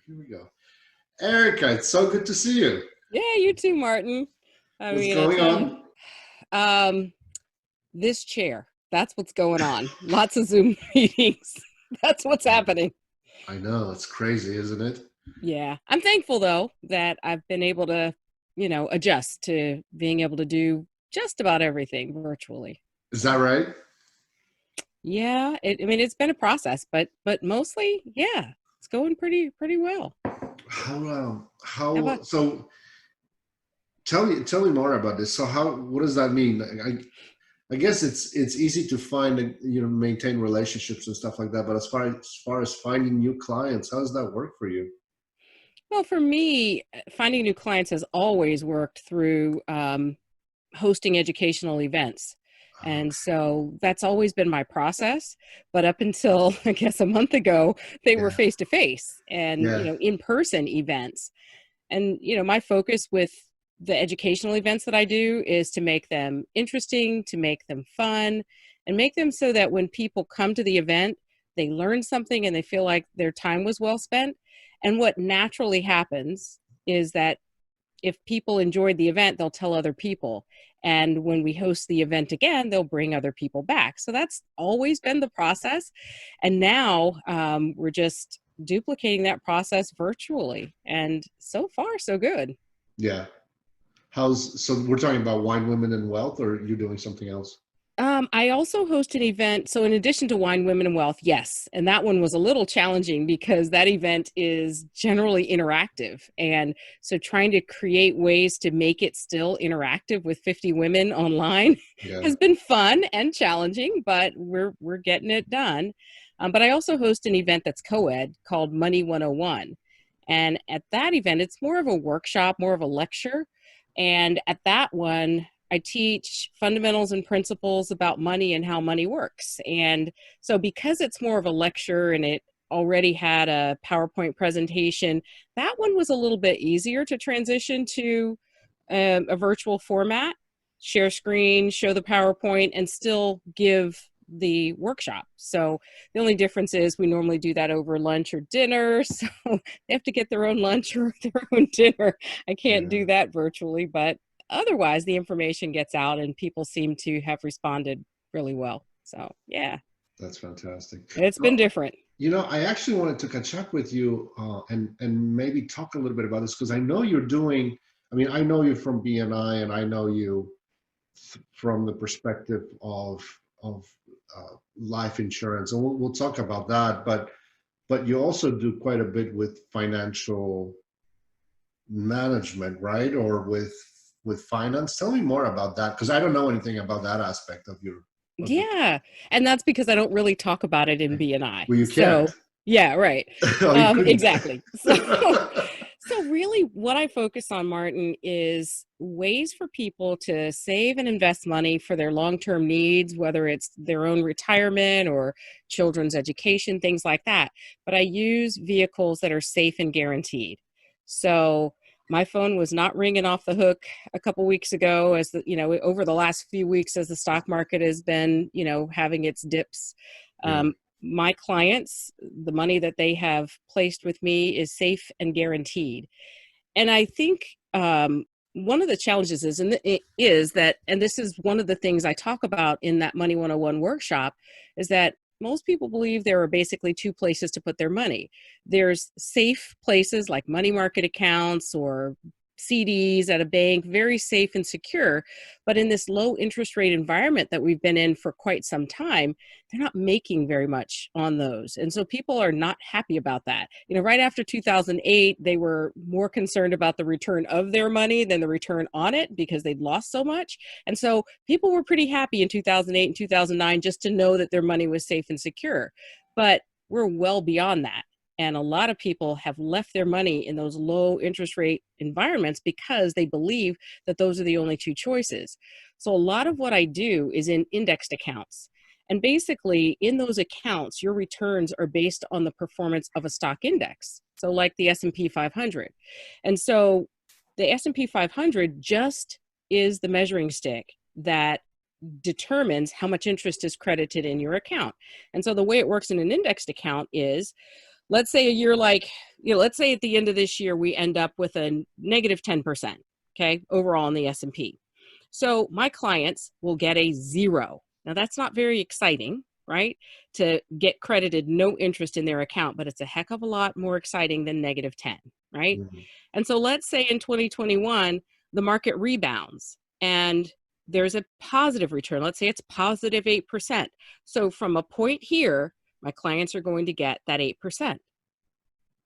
Here we go. Erica, it's so good to see you. Yeah, you too, Martin. What's going on? Um, this chair, that's what's going on. Lots of Zoom meetings. That's what's happening. I know, it's crazy, isn't it? Yeah. I'm thankful though that I've been able to, adjust to being able to do just about everything virtually. Is that right? Yeah, it's been a process, but mostly, yeah, it's going pretty well. How How about so tell me more about this. So what does that mean? I guess it's easy to find and maintain relationships and stuff like that, but as far as finding new clients, how does that work for you? Well, for me, finding new clients has always worked through hosting educational events. And so that's always been my process. But up until, I guess, a month ago, they were Yeah, face to face and, yeah, in person events. And, my focus with the educational events that I do is to make them interesting, to make them fun, and make them so that when people come to the event, they learn something and they feel like their time was well spent. And what naturally happens is that if people enjoyed the event, they'll tell other people. And when we host the event again, they'll bring other people back. So that's always been the process. And now we're just duplicating that process virtually. And so far, so good. yeah. So we're talking about Wine, Women, and Wealth, or are you doing something else? I also host an event. So, in addition to Wine, Women, and Wealth, yes. And that one was a little challenging because that event is generally interactive. And so, trying to create ways to make it still interactive with 50 women online Yeah. has been fun and challenging, but we're getting it done. But I also host an event that's co ed called Money 101. And at that event, it's more of a workshop, more of a lecture. And at that one, I teach fundamentals and principles about money and how money works. And so, because it's more of a lecture and it already had a PowerPoint presentation, that one was a little bit easier to transition to a virtual format, share screen, show the PowerPoint, and still give the workshop. So the only difference is we normally do that over lunch or dinner. So they have to get their own lunch or their own dinner. I can't Yeah, do that virtually, but otherwise the information gets out and people seem to have responded really well. So yeah, that's fantastic. it's been different. I actually wanted to catch up with you and maybe talk a little bit about this because I know you're doing. I mean, I know you from BNI, and I know you from the perspective of life insurance, and we'll talk about that. But you also do quite a bit with financial management, right? Or with finance. Tell me more about that because I don't know anything about that aspect of your. Yeah. And that's because I don't really talk about it in BNI. Well, you can't. So yeah, right. Oh, you couldn't. Exactly. So really what I focus on, Martin, is ways for people to save and invest money for their long-term needs, whether it's their own retirement or children's education, things like that. But I use vehicles that are safe and guaranteed. So my phone was not ringing off the hook a couple weeks ago over the last few weeks as the stock market has been, having its dips. Yeah. My clients, the money that they have placed with me is safe and guaranteed. And I think one of the challenges is that, and this is one of the things I talk about in that Money 101 workshop, is that most people believe there are basically two places to put their money. There's safe places like money market accounts or CDs at a bank, very safe and secure. But in this low interest rate environment that we've been in for quite some time, they're not making very much on those. And so people are not happy about that. Right after 2008, they were more concerned about the return of their money than the return on it because they'd lost so much. And so people were pretty happy in 2008 and 2009 just to know that their money was safe and secure. But we're well beyond that. And a lot of people have left their money in those low interest rate environments because they believe that those are the only two choices. So a lot of what I do is in indexed accounts. And basically in those accounts, your returns are based on the performance of a stock index. So like the S&P 500. And so the S&P 500 just is the measuring stick that determines how much interest is credited in your account. And so the way it works in an indexed account is let's say a year like, let's say at the end of this year, we end up with a negative 10%, okay, overall in the S&P. So my clients will get a 0. Now that's not very exciting, right? To get credited no interest in their account, but it's a heck of a lot more exciting than negative 10, right? Mm-hmm. And so let's say in 2021, the market rebounds and there's a positive return. Let's say it's positive 8%. So from a point here, my clients are going to get that 8%,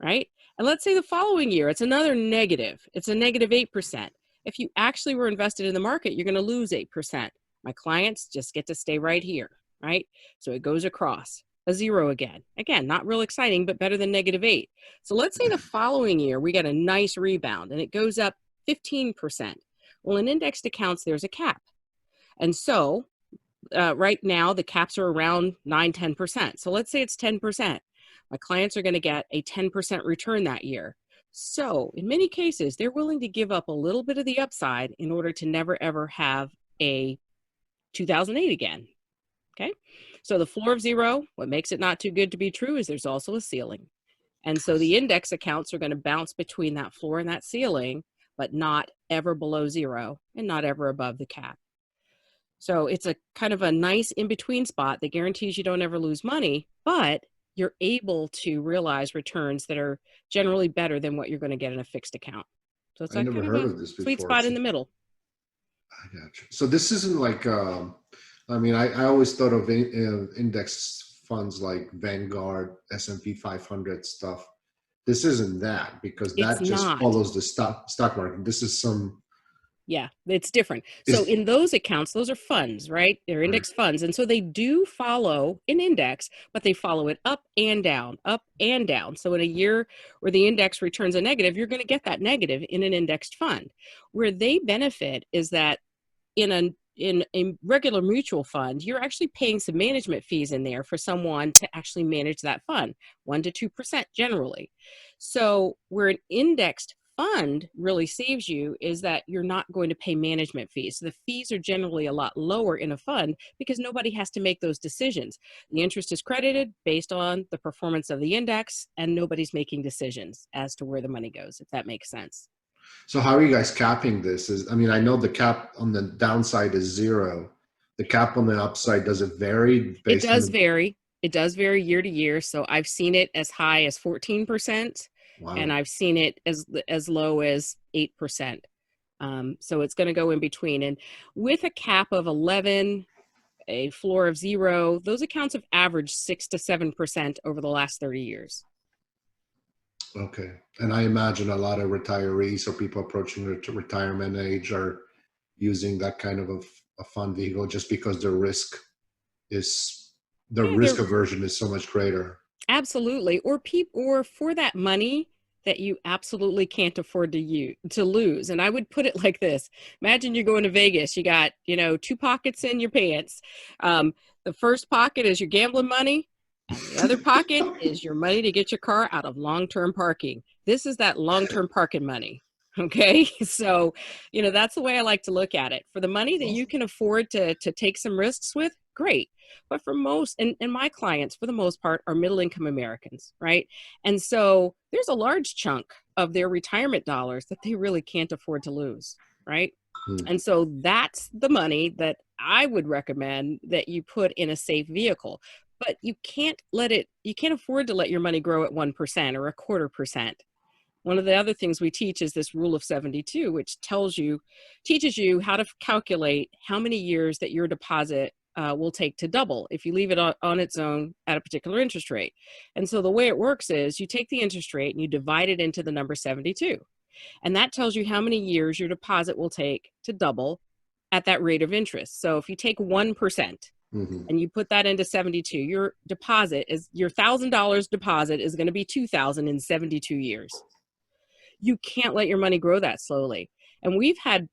right? And let's say the following year, it's another negative. It's a negative 8%. If you actually were invested in the market, you're going to lose 8%. My clients just get to stay right here, right? So it goes across a 0 again. Again, not real exciting, but better than negative 8. So let's say the following year, we get a nice rebound and it goes up 15%. Well, in indexed accounts, there's a cap. And so right now, the caps are around 9-10%. So let's say it's 10%. My clients are going to get a 10% return that year. So in many cases, they're willing to give up a little bit of the upside in order to never, ever have a 2008 again. Okay. So the floor of 0, what makes it not too good to be true is there's also a ceiling. And so the index accounts are going to bounce between that floor and that ceiling, but not ever below 0 and not ever above the cap. So it's a kind of a nice in-between spot that guarantees you don't ever lose money, but you're able to realize returns that are generally better than what you're going to get in a fixed account. So it's I like never kind of heard a of this sweet before. spot in the middle. I got you. So this isn't like, I mean, I always thought of index funds like Vanguard, S&P 500 stuff. This isn't that, because It's that just not. follows the stock market. This is some. Yeah, it's different. So in those accounts, those are funds, right? They're Right. index funds. And so they do follow an index, but they follow it up and down, up and down. So in a year where the index returns a negative, you're going to get that negative in an indexed fund. Where they benefit is that in a regular mutual fund, you're actually paying some management fees in there for someone to actually manage that fund, 1 to 2% generally. So where an indexed fund really saves you is that you're not going to pay management fees. So the fees are generally a lot lower in a fund because nobody has to make those decisions. The interest is credited based on the performance of the index, and nobody's making decisions as to where the money goes, if that makes sense. So how are you guys capping this? I mean, I know the cap on the downside is 0. The cap on the upside, does it vary It based on does the? vary. It does vary year to year. So I've seen it as high as 14%, and Wow. I've seen it as low as 8%. So it's going to go in between. And with a cap of 11, a floor of 0, those accounts have averaged 6 to 7% over the last 30 years. Okay. And I imagine a lot of retirees or people approaching retirement age are using that kind of a fund vehicle just because the Yeah, risk they're aversion is so much greater. absolutely. Or for that money that you absolutely can't afford to lose. And I would put it like this. Imagine you're going to Vegas. You got, 2 pockets in your pants. The first pocket is your gambling money, and the other pocket is your money to get your car out of long-term parking. This is that long-term parking money. Okay. So, that's the way I like to look at it. For the money that you can afford to take some risks with, great. But for most, and my clients, for the most part, are middle income Americans, right? And so there's a large chunk of their retirement dollars that they really can't afford to lose, right? Hmm. And so that's the money that I would recommend that you put in a safe vehicle. But you can't afford to let your money grow at 1% or 1/4%. One of the other things we teach is this rule of 72, which teaches you how to calculate how many years that your deposit will take to double if you leave it on its own at a particular interest rate. And so the way it works is you take the interest rate and you divide it into the number 72. And that tells you how many years your deposit will take to double at that rate of interest. So if you take 1%, Mm-hmm. and you put that into 72, your $1,000 deposit is going to be $2,000 in 72 years. You can't let your money grow that slowly. And we've had,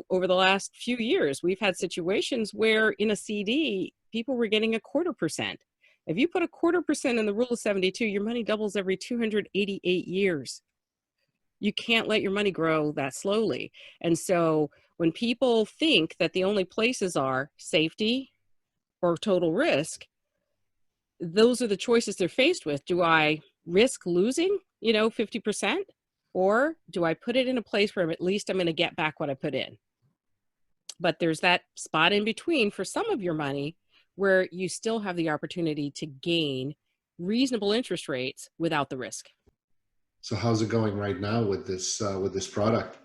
over the last few years, we've had situations where in a CD, people were getting 1/4%. If you put 1/4% in the rule of 72, your money doubles every 288 years. You can't let your money grow that slowly. And so when people think that the only places are safety or total risk, those are the choices they're faced with. Do I risk losing, 50%? Or do I put it in a place where at least I'm going to get back what I put in? But there's that spot in between for some of your money where you still have the opportunity to gain reasonable interest rates without the risk. So how's it going right now with this product?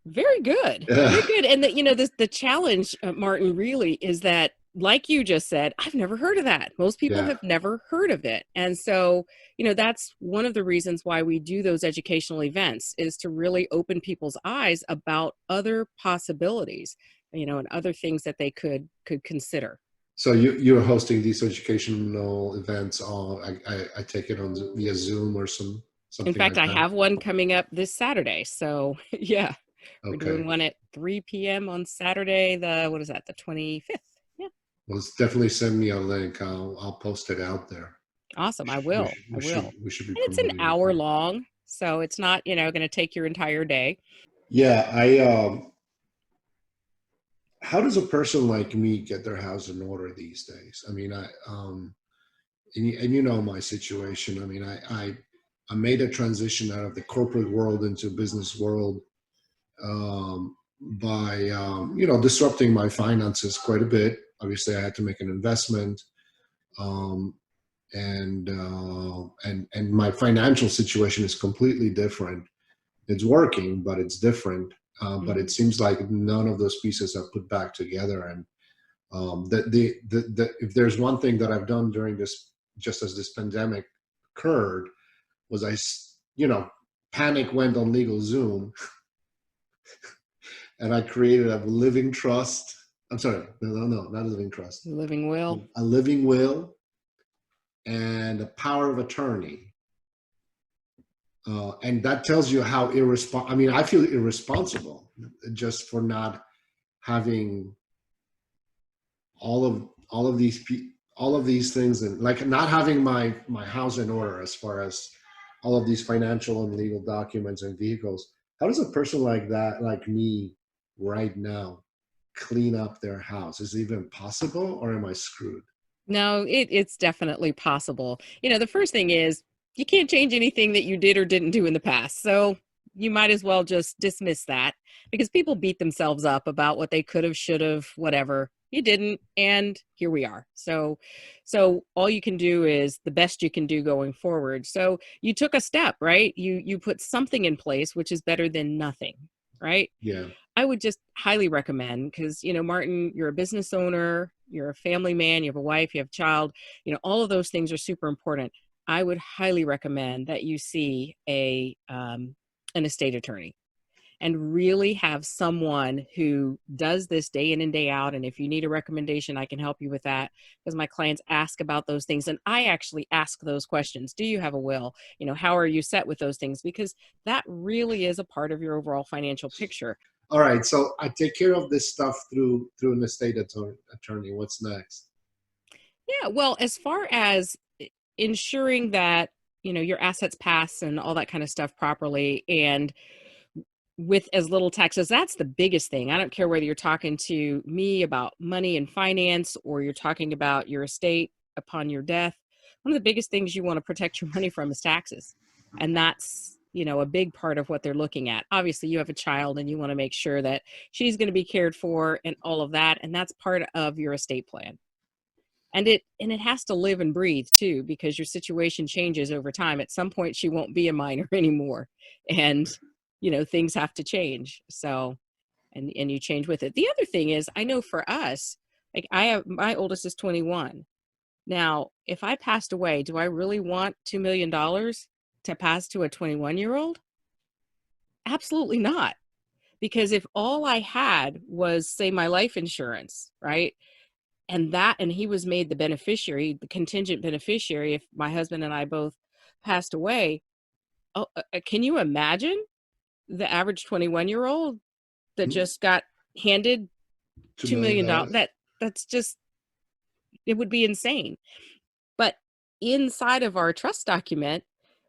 Very good. Very good. And the challenge, Martin, really is that, like you just said, I've never heard of that. Most people Yeah. have never heard of it. And so, that's one of the reasons why we do those educational events, is to really open people's eyes about other possibilities, and other things that they could consider. So you're hosting these educational events on, I take it on via Zoom or In something fact, like I that. have one coming up this Saturday. So, yeah, we're doing Okay. one at 3 p.m. on Saturday, what is that, the 25th? Yeah. Well, definitely send me a link. I'll post it out there. Awesome. I We will. should, I we should, will. we should be And it's an promoting it hour here. long, so it's not, going to take your entire day. Yeah, how does a person like me get their house in order these days? I mean, and you know my situation. I mean, I made a transition out of the corporate world into business world by disrupting my finances quite a bit. Obviously, I had to make an investment, um, and my financial situation is completely different. It's working, but it's different. But Hmm. it seems like none of those pieces are put back together. And if there's one thing that I've done during this, just as this pandemic occurred, was panic went on legal Zoom and I created a living trust. I'm sorry, no, not a living trust, Living will. a living will and a power of attorney. And that tells you how irresponsible. I mean, I feel irresponsible just for not having all of these things, and like not having my house in order as far as all of these financial and legal documents and vehicles. How does a person like that, like me right now, clean up their house? Is it even possible, or am I screwed? No, it's definitely possible. The first thing is you can't change anything that you did or didn't do in the past. So you might as well just dismiss that, because people beat themselves up about what they could have, should have, whatever. You didn't, and here we are. So all you can do is the best you can do going forward. So you took a step, right? You put something in place, which is better than nothing, right? Yeah. I would just highly recommend, because, Martin, you're a business owner, you're a family man, you have a wife, you have a child, all of those things are super important. I would highly recommend that you see an estate attorney, and really have someone who does this day in and day out. And if you need a recommendation, I can help you with that, because my clients ask about those things. And I actually ask those questions. Do you have a will? How are you set with those things? Because that really is a part of your overall financial picture. All right. So I take care of this stuff through an estate attorney. What's next? Yeah, well, as far as ensuring that, your assets pass and all that kind of stuff properly, and with as little taxes, that's the biggest thing. I don't care whether you're talking to me about money and finance, or you're talking about your estate upon your death. One of the biggest things you want to protect your money from is taxes. And that's, a big part of what they're looking at. Obviously, you have a child and you want to make sure that she's going to be cared for and all of that. And that's part of your estate plan. And it has to live and breathe too, because your situation changes over time. At some point she won't be a minor anymore, and things have to change. So, and you change with it. The other thing is, I know for us, like, I have, my oldest is 21 now. If I passed away, do I really want $2 million to pass to a 21-year-old? Absolutely not. Because if all I had was, say, my life insurance, right, and he was made the beneficiary, the contingent beneficiary, if my husband and I both passed away. Oh, can you imagine the average 21-year-old that Hmm? just got handed $2 $2 million. million? dollars. That's just, it would be insane. But inside of our trust document,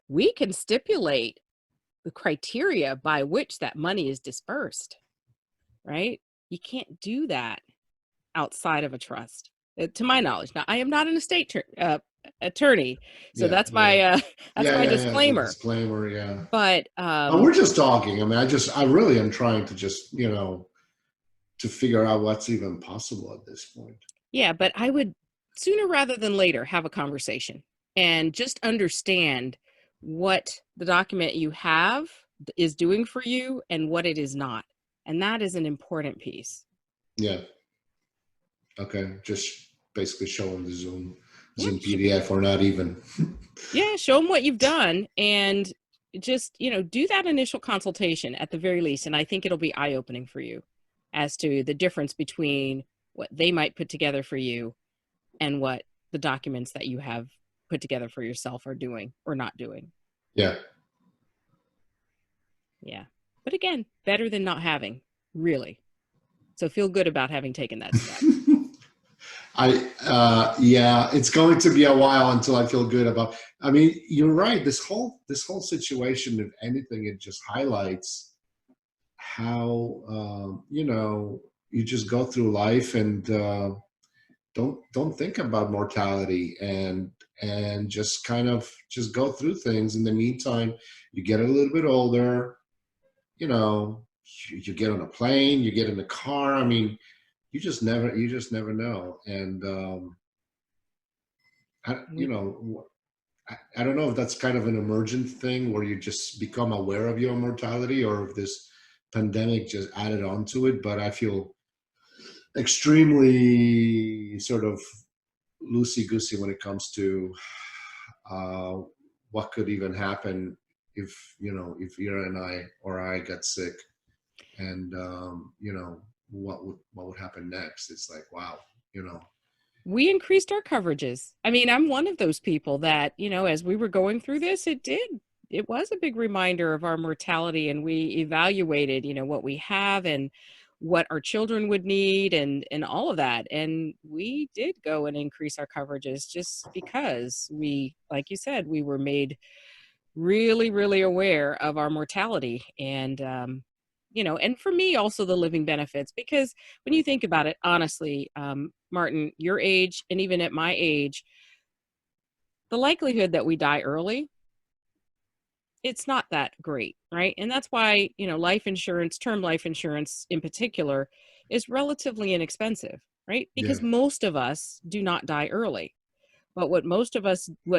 we can stipulate the criteria by which that money is dispersed, right? You can't do that outside of a trust, to my knowledge. Now, I am not an estate attorney. So Yeah, that's yeah, my that's yeah, my yeah, yeah. The disclaimer. disclaimer, yeah. But We're just talking. I mean, I really am trying to just, to figure out what's even possible at this point. yeah, but I would sooner rather than later have a conversation and just understand what the document you have is doing for you and what it is not. And that is an important piece. Yeah. Okay. Just basically showing the Yeah, Zoom PDF or not even. yeah, show them what you've done and just, do that initial consultation at the very least. And I think it'll be eye-opening for you as to the difference between what they might put together for you and what the documents that you have put together for yourself are doing or not doing. Yeah. Yeah. But again, better than not having, really. So feel good about having taken that step. Yeah, it's going to be a while until I feel good about. I mean, you're right. This whole situation, if anything, it just highlights how you just go through life and don't think about mortality and just kind of just go through things. In the meantime, you get a little bit older. You know, you get on a plane, you get in a car. I mean, you just never know. And I, you We, know, I don't know if that's kind of an emergent thing where you just become aware of your mortality, or if this pandemic just added on to it. But I feel extremely sort of loosey goosey when it comes to uh, what could even happen if you and I got sick, and what would happen next. It's like, wow, you know. we increased our coverages. I mean, I'm one of those people that, as we were going through this, it was a big reminder of our mortality, and we evaluated, what we have and what our children would need and all of that. And we did go and increase our coverages just because we, like you said, we were made really, really aware of our mortality. And for me, also the living benefits, because when you think about it, honestly, Martin, your age, and even at my age, the likelihood that we die early, it's not that great, right? And that's why, life insurance, term life insurance in particular, is relatively inexpensive, right? Yeah, Because most of us do not die early. But what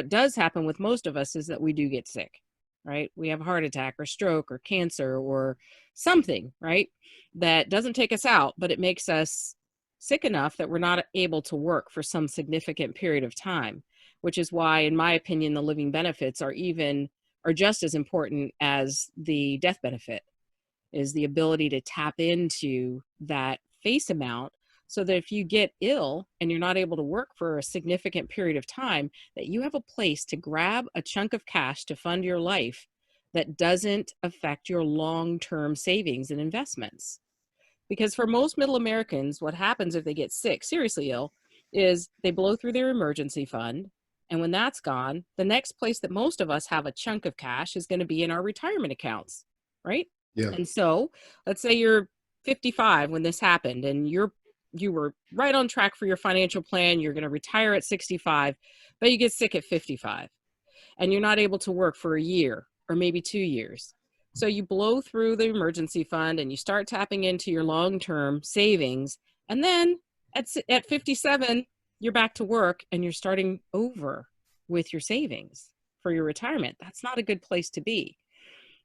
does happen with most of us is that we do get sick, right? We have a heart attack or stroke or cancer or something, right? That doesn't take us out, but it makes us sick enough that we're not able to work for some significant period of time, which is why, in my opinion, the living benefits are just as important as the death benefit, is the ability to tap into that face amount so that if you get ill and you're not able to work for a significant period of time, that you have a place to grab a chunk of cash to fund your life that doesn't affect your long-term savings and investments. Because for most middle Americans, what happens if they get sick, seriously ill, is they blow through their emergency fund. And when that's gone, the next place that most of us have a chunk of cash is going to be in our retirement accounts, right? yeah. And so let's say you're 55 when this happened and you were right on track for your financial plan. You're going to retire at 65, but you get sick at 55 and you're not able to work for a year or maybe 2 years. So you blow through the emergency fund and you start tapping into your long-term savings. And then at 57, you're back to work and you're starting over with your savings for your retirement. That's not a good place to be.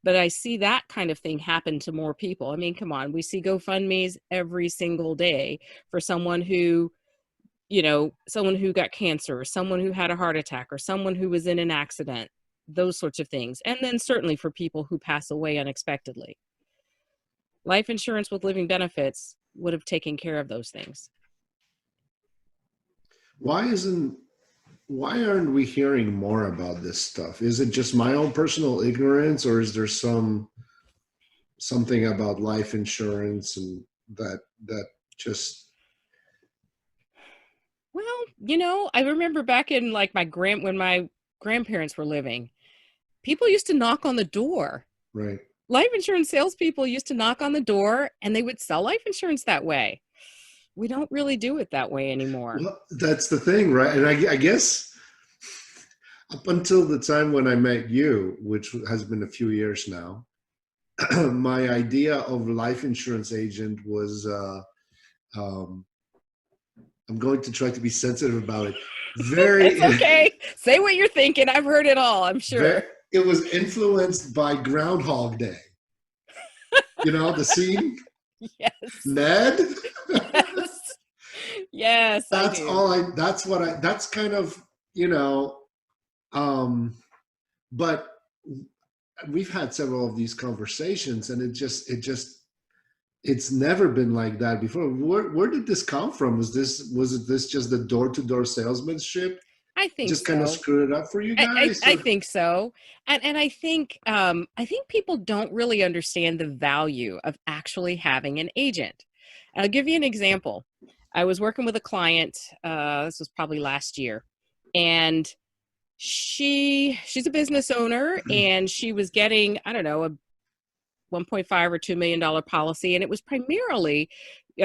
But I see that kind of thing happen to more people. I mean, come on, we see GoFundMe's every single day for someone who got cancer, or someone who had a heart attack, or someone who was in an accident, those sorts of things. And then certainly for people who pass away unexpectedly. Life insurance with living benefits would have taken care of those things. Why isn't why aren't we hearing more about this stuff? Is it just my own personal ignorance, or is there something about life insurance and that just Well, I remember back in like when my grandparents were living, people used to knock on the door. right? Life insurance salespeople used to knock on the door and they would sell life insurance that way. We don't really do it that way anymore. Well, that's the thing, right? And I guess Up until the time when I met you, which has been a few years now, my idea of life insurance agent was, um, I'm going to try to be sensitive about it. It's Very, okay. Say what you're thinking. I've heard it all, I'm very, sure. it was influenced by Groundhog Day. You know, the scene, Yes. Ned? Yes. Yes, I do. That's kind of, you know, um, but we've had several of these conversations and it's never been like that before. Where did this come from? Was it this just the door-to-door salesmanship I think just kind of so. screwed it up for you I, guys? I Or think so. And I think people don't really understand the value of actually having an agent. I'll give you an example. I was working with a client, this was probably last year, and she's a business owner and she was getting, I don't know, a 1.5 or $2 million policy, and it was primarily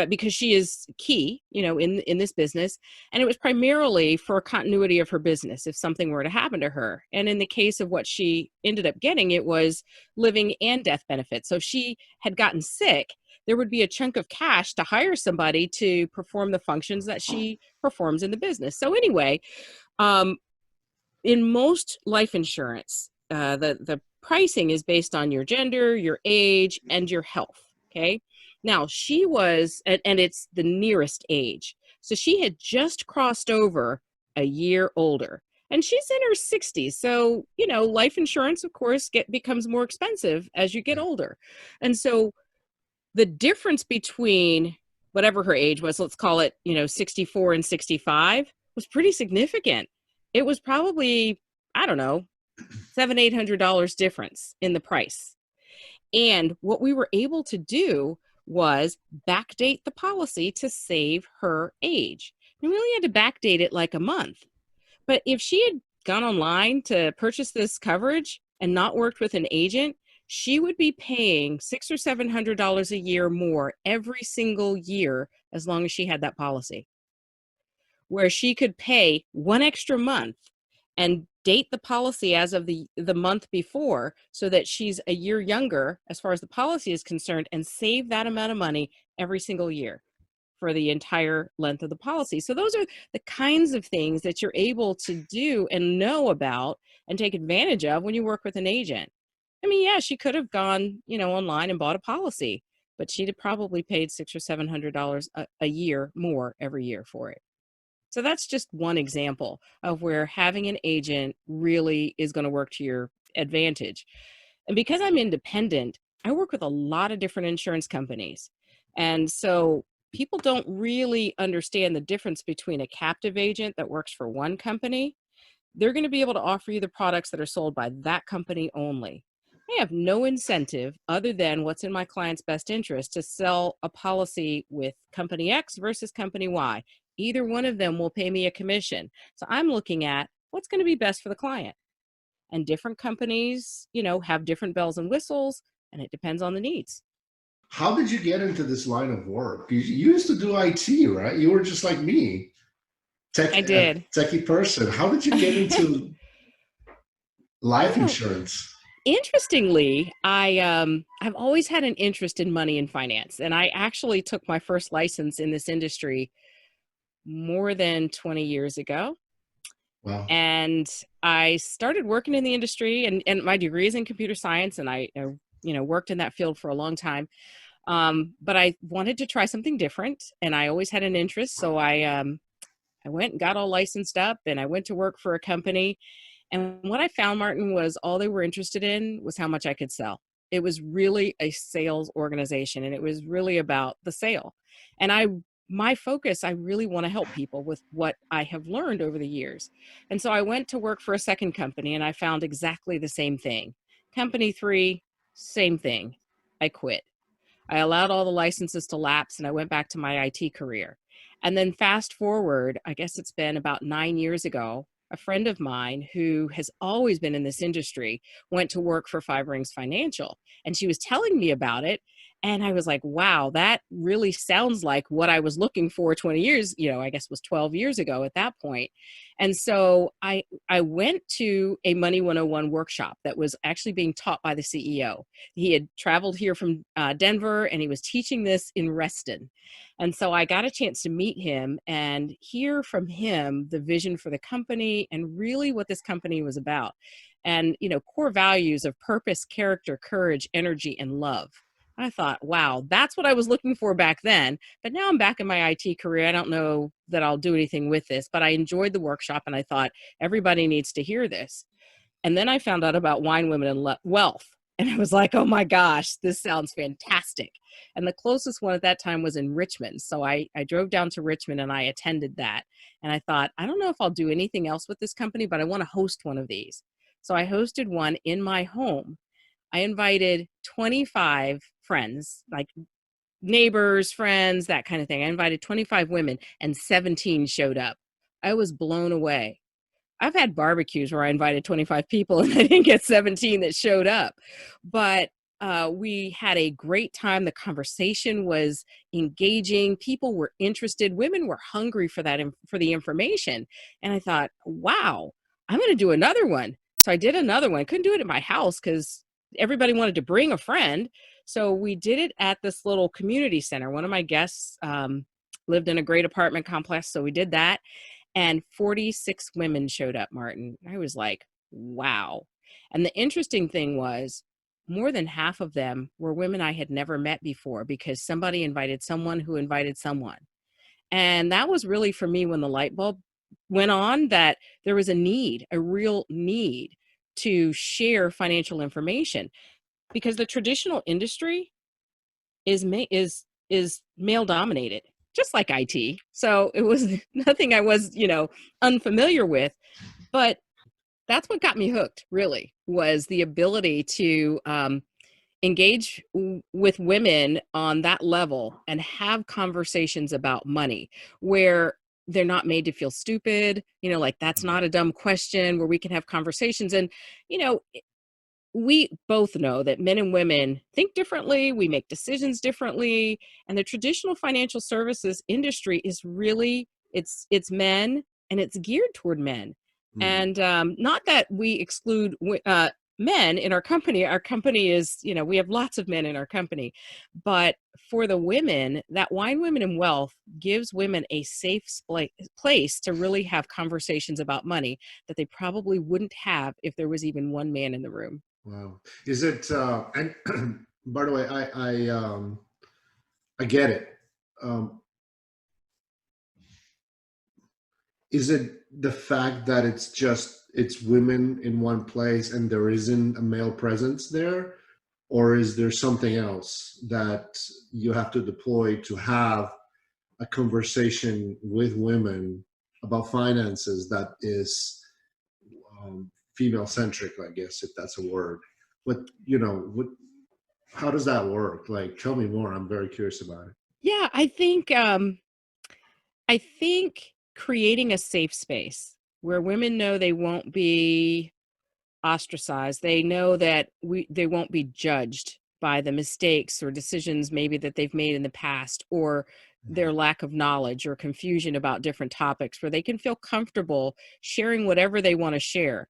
because she is key, in this business, and it was primarily for continuity of her business if something were to happen to her. And in the case of what she ended up getting, it was living and death benefits. So if she had gotten sick, there would be a chunk of cash to hire somebody to perform the functions that she performs in the business. So anyway, um, in most life insurance, the pricing is based on your gender, your age, and your health. Okay. Now she was, and it's the nearest age. So she had just crossed over a year older, and she's in her 60s. So life insurance, of course, becomes more expensive as you get older, and so the difference between whatever her age was, let's call it, 64 and 65, was pretty significant. It was probably, I don't know, $700-800 difference in the price. And what we were able to do was backdate the policy to save her age. We really had to backdate it like a month. But if she had gone online to purchase this coverage and not worked with an agent, she would be paying $600 or $700 a year more every single year as long as she had that policy. Where she could pay one extra month and date the policy as of the month before so that she's a year younger as far as the policy is concerned, and save that amount of money every single year for the entire length of the policy. So those are the kinds of things that you're able to do and know about and take advantage of when you work with an agent. I mean, yeah, she could have gone, online and bought a policy, but she'd have probably paid $600 or $700 a year more every year for it. So that's just one example of where having an agent really is going to work to your advantage. And because I'm independent, I work with a lot of different insurance companies. And so people don't really understand the difference between a captive agent that works for one company. They're going to be able to offer you the products that are sold by that company only. I have no incentive other than what's in my client's best interest to sell a policy with company X versus company Y. Either one of them will pay me a commission. So I'm looking at what's going to be best for the client. And different companies, have different bells and whistles, and it depends on the needs. how did you get into this line of work? You used to do IT, right? You were just like me, I a did. techie person. How did you get into life insurance? Interestingly, I've always had an interest in money and finance, and I actually took my first license in this industry more than 20 years ago. Wow. And I started working in the industry, and my degree is in computer science, and I worked in that field for a long time. But I wanted to try something different, and I always had an interest. So I went and got all licensed up, and I went to work for a company. And what I found, Martin, was all they were interested in was how much I could sell. It was really a sales organization, and it was really about the sale. And my focus, I really want to help people with what I have learned over the years. And so I went to work for a second company, and I found exactly the same thing. Company three, same thing. I quit. I allowed all the licenses to lapse, and I went back to my IT career. And then fast forward, I guess it's been about 9 years ago, a friend of mine who has always been in this industry went to work for Five Rings Financial. And she was telling me about it. And I was like, wow, that really sounds like what I was looking for 20 years, I guess it was 12 years ago at that point. And so I went to a Money 101 workshop that was actually being taught by the CEO. He had traveled here from Denver, and he was teaching this in Reston. And so I got a chance to meet him and hear from him the vision for the company and really what this company was about. And, core values of purpose, character, courage, energy, and love. I thought, wow, that's what I was looking for back then. But now I'm back in my IT career. I don't know that I'll do anything with this, but I enjoyed the workshop and I thought everybody needs to hear this. And then I found out about wine, women, and wealth. And I was like, oh my gosh, this sounds fantastic. And the closest one at that time was in Richmond. So I drove down to Richmond and I attended that. And I thought, I don't know if I'll do anything else with this company, but I want to host one of these. So I hosted one in my home. I invited 25 friends, like neighbors, friends, that kind of thing. I invited 25 women and 17 showed up. I was blown away. I've had barbecues where I invited 25 people and I didn't get 17 that showed up. But we had a great time. The conversation was engaging. People were interested. Women were hungry for that, for the information. And I thought, wow, I'm going to do another one. So I did another one. I couldn't do it at my house because everybody wanted to bring a friend. So we did it at this little community center. One of my guests lived in a great apartment complex. So we did that. And 46 women showed up, Martin. I was like, wow. And the interesting thing was more than half of them were women I had never met before because somebody invited someone who invited someone. And that was really for me when the light bulb went on that there was a need, a real need to share financial information because the traditional industry is male dominated, just like IT. So it was nothing I was, unfamiliar with, but that's what got me hooked, really, was the ability to engage with women on that level and have conversations about money where they're not made to feel stupid, like that's not a dumb question, where we can have conversations. And, we both know that men and women think differently, we make decisions differently, and the traditional financial services industry is really it's men and it's geared toward men. And not that we exclude men in our company. Our company is, we have lots of men in our company, but for the women, that Wine, Women, and Wealth gives women a safe place to really have conversations about money that they probably wouldn't have if there was even one man in the room. Wow. Is it, and by the way, I get it. Um, is it the fact that it's women in one place and there isn't a male presence there? Or is there something else that you have to deploy to have a conversation with women about finances that is female centric, I guess, if that's a word? But how does that work? Like, tell me more. I'm very curious about it. Yeah, I think creating a safe space where women know they won't be ostracized. They know that they won't be judged by the mistakes or decisions maybe that they've made in the past, or their lack of knowledge or confusion about different topics, where they can feel comfortable sharing whatever they want to share.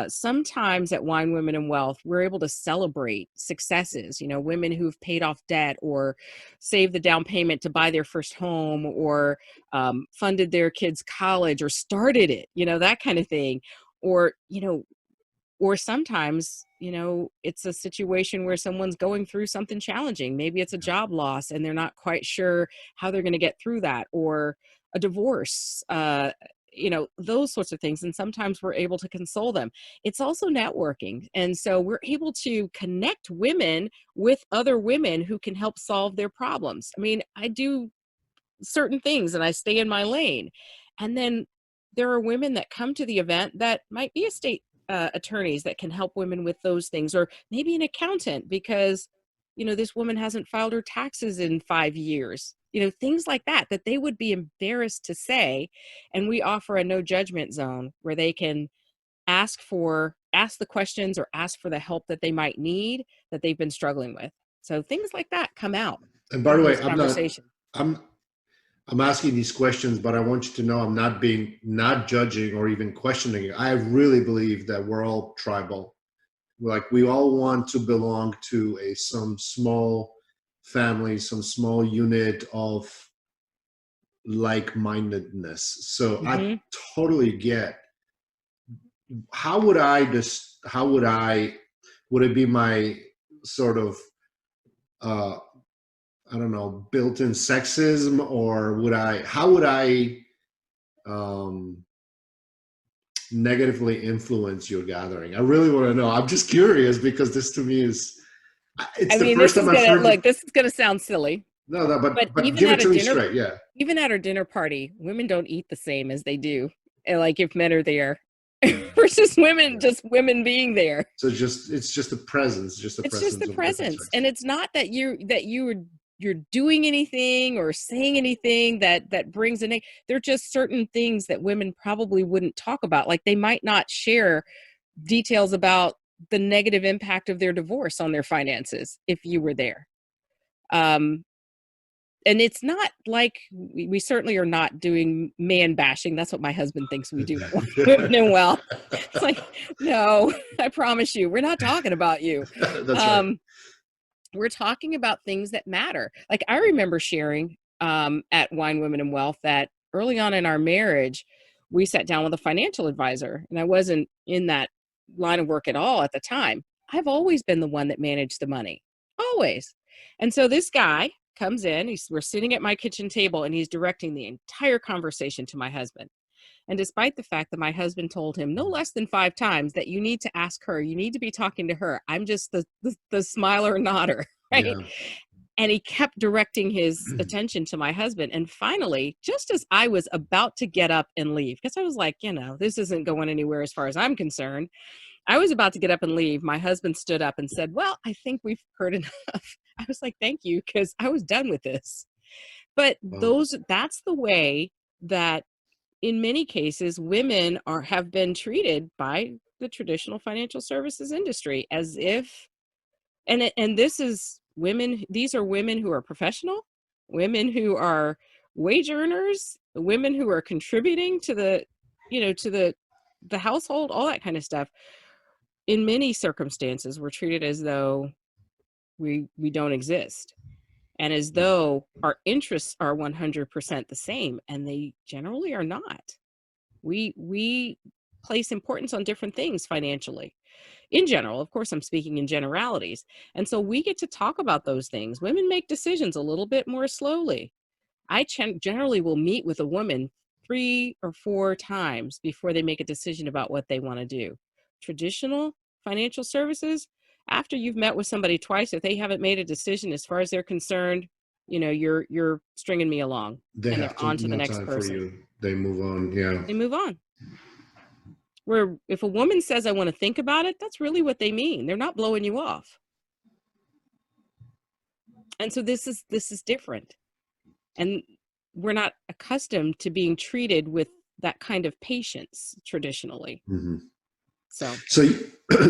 Sometimes at Wine, Women, and Wealth, we're able to celebrate successes, women who've paid off debt or saved the down payment to buy their first home, or funded their kids' college or started it, that kind of thing. Or sometimes, it's a situation where someone's going through something challenging. Maybe it's a job loss and they're not quite sure how they're going to get through that, or a divorce, those sorts of things. And sometimes we're able to console them. It's also networking. And so we're able to connect women with other women who can help solve their problems. I mean, I do certain things and I stay in my lane. And then there are women that come to the event that might be estate attorneys that can help women with those things, or maybe an accountant because, this woman hasn't filed her taxes in 5 years, things like that they would be embarrassed to say. And we offer a no judgment zone where they can ask the questions or ask for the help that they might need that they've been struggling with. So things like that come out And by in the way, those conversations. I'm I'm asking these questions, but I want you to know I'm not judging or even questioning it. I really believe that we're all tribal. Like we all want to belong to some small family, some small unit of like-mindedness. So I Hmm. totally get. Would it be my sort of uh I don't know, built-in sexism, or how would I um negatively influence your gathering? I really want to know. I'm just curious because this to me is, it's I the mean, first this is time I've gonna heard. look. This is gonna sound silly, No, no, but but give it to me straight. Yeah. even at our dinner party, women don't eat the same as they do, like if men are there, versus women, Yeah. just women being there. So it's just a presence, just the It's just the presence of a different presence, sex. and it's not that you're doing anything or saying anything that brings in. They're just certain things that women probably wouldn't talk about. Like they might not share details about the negative impact of their divorce on their finances if you were there. Um, and it's not like we certainly are not doing man bashing. That's what my husband thinks we do at Women and Wealth. It's like, no, I promise you, we're not talking about you. That's right. Um, we're talking about things that matter. Like I remember sharing at Wine, Women, and Wealth that early on in our marriage, we sat down with a financial advisor, and I wasn't in that line of work at all at the time. I've always been the one that managed the money, always. And so this guy comes in, we're sitting at my kitchen table, and he's directing the entire conversation to my husband. And despite the fact that my husband told him no less than 5 times that you need to ask her, you need to be talking to her, I'm just the smiler nodder, right? Yeah. And he kept directing his attention to my husband. And finally, just as I was about to get up and leave, because I was like, this isn't going anywhere as far as I'm concerned. I was about to get up and leave. My husband stood up and said, well, I think we've heard enough. I was like, thank you, because I was done with this. But Wow. that's the way that in many cases, women have been treated by the traditional financial services industry as if, and this is women. These are women who are professional, women who are wage earners, women who are contributing to the household, all that kind of stuff. In many circumstances, we're treated as though we don't exist, and as though our interests are 100% the same, and they generally are not. We place importance on different things financially in general. Of course, I'm speaking in generalities, and so we get to talk about those things. Women make decisions a little bit more slowly. I generally will meet with a woman 3 or 4 times before they make a decision about what they want to do. Traditional financial services, after you've met with somebody twice, if they haven't made a decision as far as they're concerned, you're stringing me along, They and have they're on to the no next time for person. you. They move on. Yeah. They move on. Where if a woman says, I want to think about it, that's really what they mean. They're not blowing you off. And so this is different. And we're not accustomed to being treated with that kind of patience traditionally. Hmm. So So,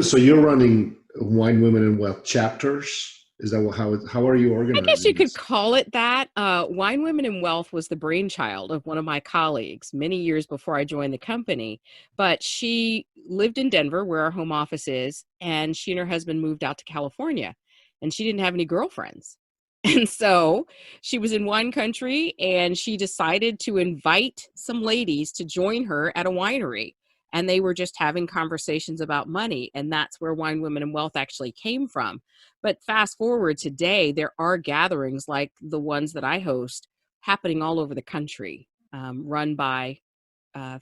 so you're running Wine, Women, and Wealth chapters. Is that how are you I guess you organizing could this? call it that. Wine, Women, and Wealth was the brainchild of one of my colleagues many years before I joined the company. But she lived in Denver, where our home office is, and she and her husband moved out to California, and she didn't have any girlfriends. And so she was in wine country, and she decided to invite some ladies to join her at a winery. And they were just having conversations about money. And that's where Wine, Women, and Wealth actually came from. But fast forward today, there are gatherings like the ones that I host happening all over the country, run by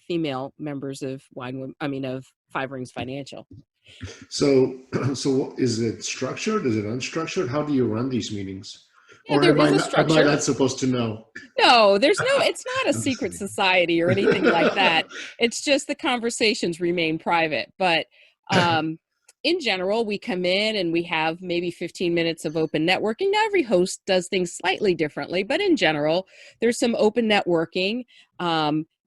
female members of of Five Rings Financial. So, so is it structured? Is it unstructured? How do you run these meetings? Yeah, Or there is a am I structure. not supposed to know? No, it's not a I'm just secret kidding. society or anything like that. It's just the conversations remain private. But in general, we come in and we have maybe 15 minutes of open networking. Now, every host does things slightly differently, but in general, there's some open networking.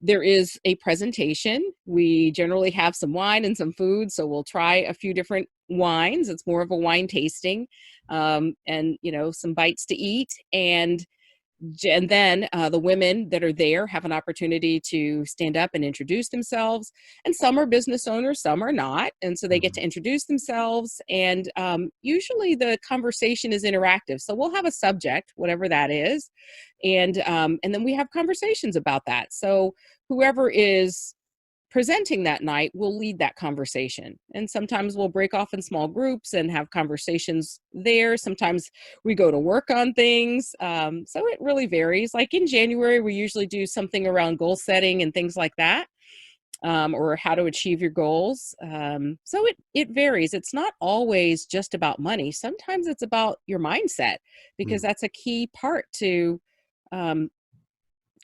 There is a presentation. We generally have some wine and some food, so we'll try a few different wines. It's more of a wine tasting, and some bites to eat, and then the women that are there have an opportunity to stand up and introduce themselves. And some are business owners, some are not. And so they get to introduce themselves. And usually the conversation is interactive. So we'll have a subject, whatever that is. And then we have conversations about that. So whoever is presenting that night will lead that conversation. And sometimes we'll break off in small groups and have conversations there. Sometimes we go to work on things. So it really varies. Like in January, we usually do something around goal setting and things like that, or how to achieve your goals. So it varies. It's not always just about money. Sometimes it's about your mindset, because that's a key part to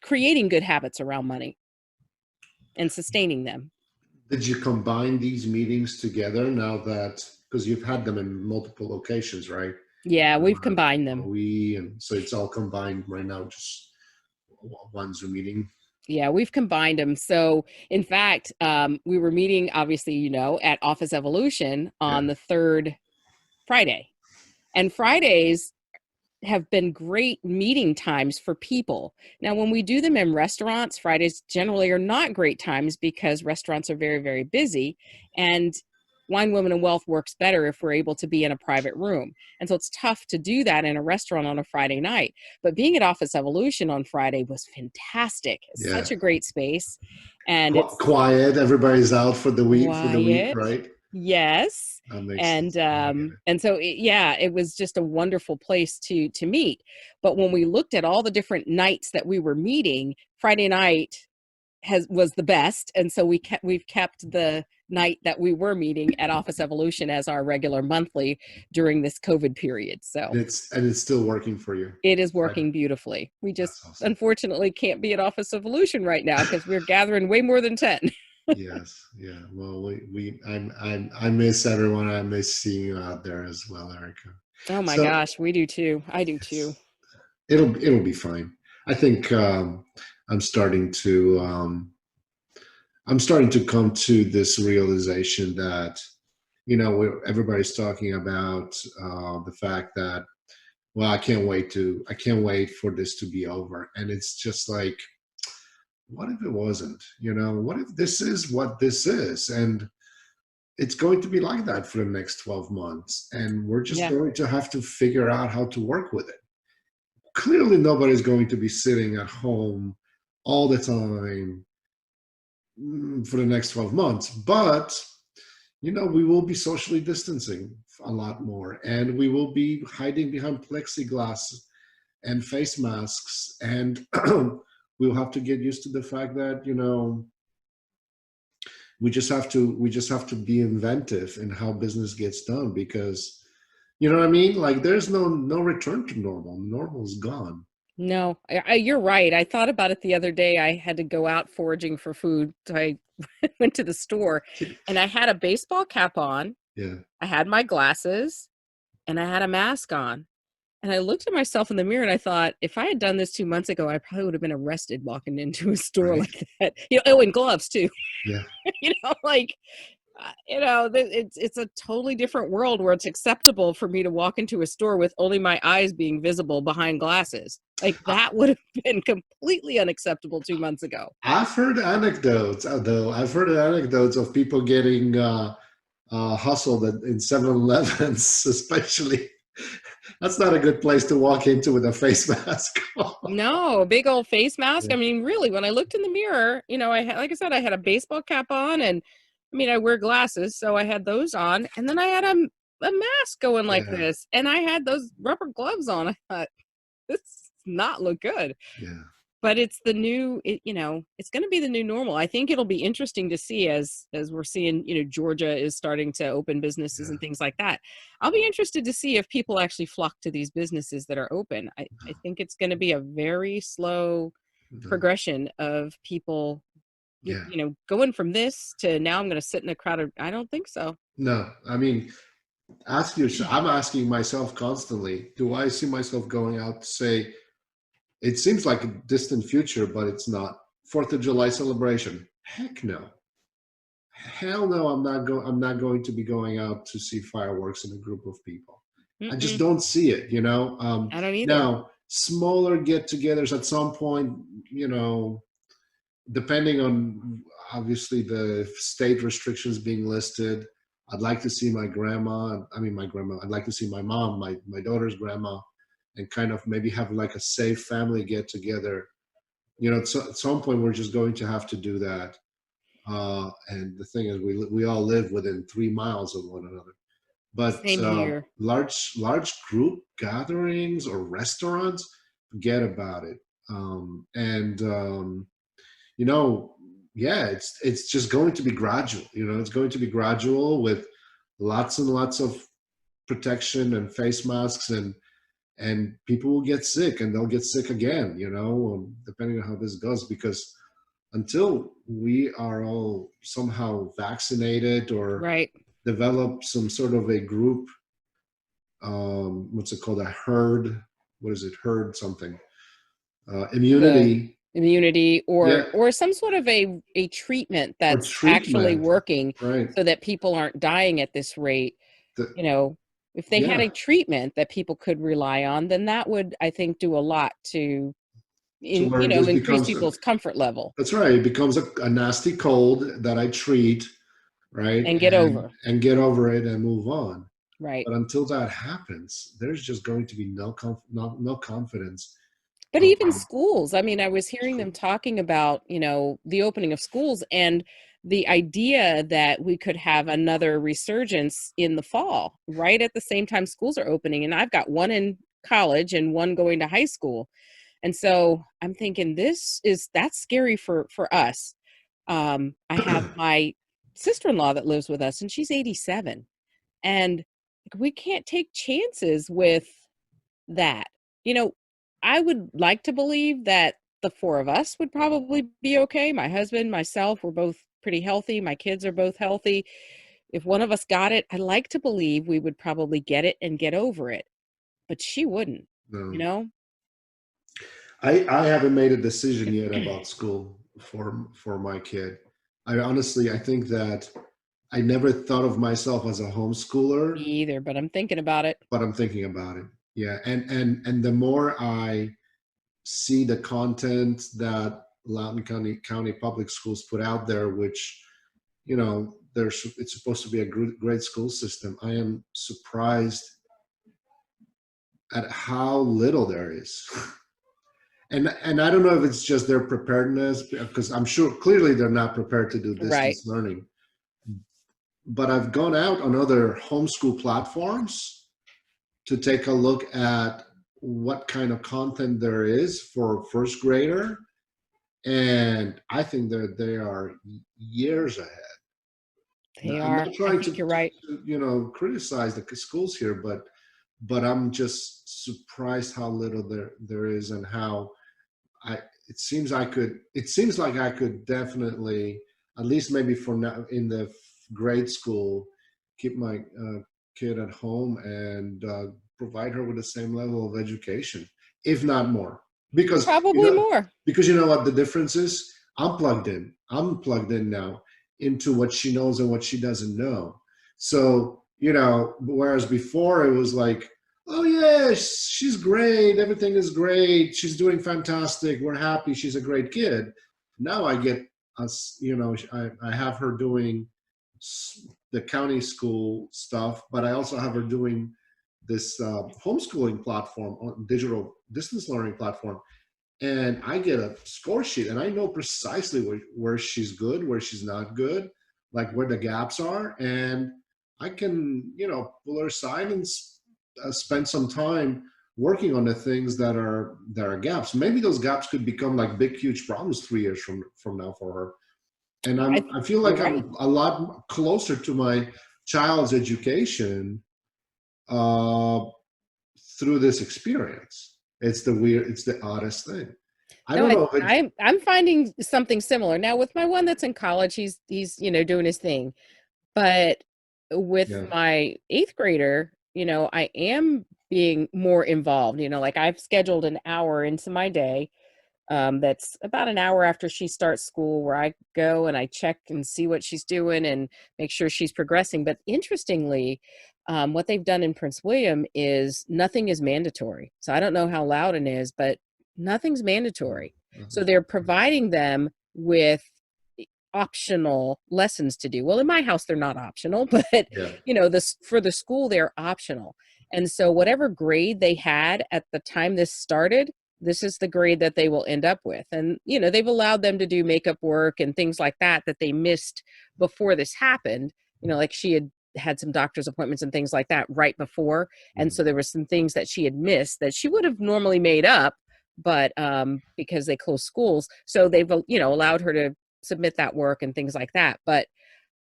creating good habits around money and sustaining them. Did you combine these meetings together now that, because you've had them in multiple locations, right? Yeah, we've combined them. And so it's all combined right now, just one Zoom meeting. Yeah, we've combined them. So in fact, we were meeting, obviously, at Office Evolution on the third Friday. And Fridays have been great meeting times for people. Now, when we do them in restaurants, Fridays generally are not great times because restaurants are very, very busy. And Wine, Women, and Wealth works better if we're able to be in a private room. And so it's tough to do that in a restaurant on a Friday night. But being at Office Evolution on Friday was fantastic. It's such a great space. And it's quiet. Everybody's out for the week, right? Yes. And so it was just a wonderful place to meet. But when we looked at all the different nights that we were meeting, Friday night was the best. And so we've kept the night that we were meeting at Office Evolution as our regular monthly during this COVID period. So it's still working for you. It is working beautifully. We just unfortunately can't be at Office Evolution right now because we're gathering way more than 10. Yes. Yeah. Well, I miss everyone. I miss seeing you out there as well, Erica. Oh my gosh, we do too. I do too. It'll be fine. I think I'm starting to come to this realization that everybody's talking about the fact that, well, I can't wait for this to be over, and it's just like, what if it wasn't? What if this is what this is? And it's going to be like that for the next 12 months. And we're just going to have to figure out how to work with it. Clearly, nobody's going to be sitting at home all the time for the next 12 months. But, we will be socially distancing a lot more. And we will be hiding behind plexiglass and face masks. And we'll have to get used to the fact that, we just have to be inventive in how business gets done, because, you know what I mean? Like, there's no return to normal. Normal's gone. No, you're right. I thought about it the other day. I had to go out foraging for food. So I went to the store and I had a baseball cap on. Yeah. I had my glasses and I had a mask on. And I looked at myself in the mirror and I thought, if I had done this 2 months ago, I probably would have been arrested walking into a store like that. And gloves too. Yeah. It's a totally different world where it's acceptable for me to walk into a store with only my eyes being visible behind glasses. Like, that would have been completely unacceptable 2 months ago. I've heard anecdotes, of people getting hustled in 7-Elevens, especially. That's not a good place to walk into with a face mask on. No, a big old face mask. Yeah. I mean, really, when I looked in the mirror, I had a baseball cap on, and I wear glasses, so I had those on, and then I had a mask going like this, and I had those rubber gloves on. I thought, this does not look good. Yeah. But it's the new, it's going to be the new normal. I think it'll be interesting to see as we're seeing, Georgia is starting to open businesses and things like that. I'll be interested to see if people actually flock to these businesses that are open. I think it's going to be a very slow progression of people, going from this to now I'm going to sit in a crowd. I don't think so. No, I'm asking myself constantly, do I see myself going out to say, it seems like a distant future, but it's not. 4th of July celebration. Heck no. hell no, I'm not going to be going out to see fireworks in a group of people. I just Mm-mm, don't see it, you know. I don't either. Now smaller get-togethers at some point, you know, depending on obviously the state restrictions being listed. I'd like to see my grandma. I mean, my grandma. I'd like to see my mom, my daughter's grandma, and kind of maybe have like a safe family get together. You know, so at some point we're just going to have to do that. And the thing is, we all live within 3 miles of one another. But Same here. large group gatherings or restaurants, forget about it. And you know, yeah, it's just going to be gradual. You know, it's going to be gradual with lots and lots of protection and face masks, and people will get sick and they'll get sick again. You know, depending on how this goes, because until we are all somehow vaccinated or Right. develop some sort of a group, what's it called, a herd, what is it, herd something, The immunity, immunity, yeah, or some sort of a treatment or that's actually treatment, working right? so that people aren't dying at this rate. The, You know, if they had yeah, a treatment that people could rely on, then that would, I think, do a lot to to where it just increase becomes, people's comfort level that's right, it becomes a nasty cold that I treat, right, and get over. and get over it and move on. Right. But until that happens, there's just going to be no confidence. But Um, even schools, I mean, I was hearing them talking about, the opening of schools and the idea that we could have another resurgence in the fall, right at the same time schools are opening. And I've got one in college and one going to high school. And so I'm thinking that's scary for us. I have my sister-in-law that lives with us and she's 87. And we can't take chances with that. You know, I would like to believe that the four of us would probably be okay. My husband, myself, we're both pretty healthy. My kids are both healthy. If one of us got it, I like to believe we would probably get it and get over it. But she wouldn't, you no, know? I haven't made a decision yet about school for my kid. I think that I never thought of myself as a Me homeschooler, either, but I'm thinking about it. but I'm thinking about it. Yeah, and the more I see the content that Loudoun County Public Schools put out there, which, you know, it's supposed to be a great school system. I am surprised at how little there is. And I don't know if it's just their preparedness, because I'm sure clearly they're not prepared to do Right. distance learning. But I've gone out on other homeschool platforms to take a look at what kind of content there is for first grader, and I think that they are years ahead. They I'm are. not I trying think you're right. you know, criticize the schools here, but I'm just surprised how little there is, and how I it seems like I could definitely, at least maybe for now in the grade school, keep my kid at home and provide her with the same level of education, if not more. Because Probably more. you know what the difference is? I'm plugged in now into what she knows and what she doesn't know. So, you know, whereas before it was like, oh yeah, she's great, everything is great, she's doing fantastic, we're happy, she's a great kid. Now I get us, you know, I have her doing the county school stuff, but I also have her doing this homeschooling platform, on digital distance learning platform, and I get a score sheet, and I know precisely where she's good, where she's not good, like where the gaps are, and I can, you know, pull her aside and spend some time working on the things that are gaps. Maybe those gaps could become like big, huge problems 3 years from now for her. And I feel You're like right. I'm a lot closer to my child's education uh, through this experience. It's the oddest thing. I No, don't know if it's, I'm finding something similar now with my one that's in college. He's doing his thing, but with yeah, my eighth grader, I am being more involved. Like I've scheduled an hour into my day that's about an hour after she starts school, where I go and I check and see what she's doing and make sure she's progressing. But interestingly, what they've done in Prince William is nothing is mandatory. So I don't know how Loudoun is, but nothing's mandatory. So they're providing them with optional lessons to do. Well, in my house, they're not optional, but Yeah. this for the school, they're optional. And so whatever grade they had at the time this started, this is the grade that they will end up with. And, they've allowed them to do makeup work and things like that they missed before this happened. Like she had some doctor's appointments and things like that right before. And so there were some things that she had missed that she would have normally made up, but because they closed schools. So they've, allowed her to submit that work and things like that. But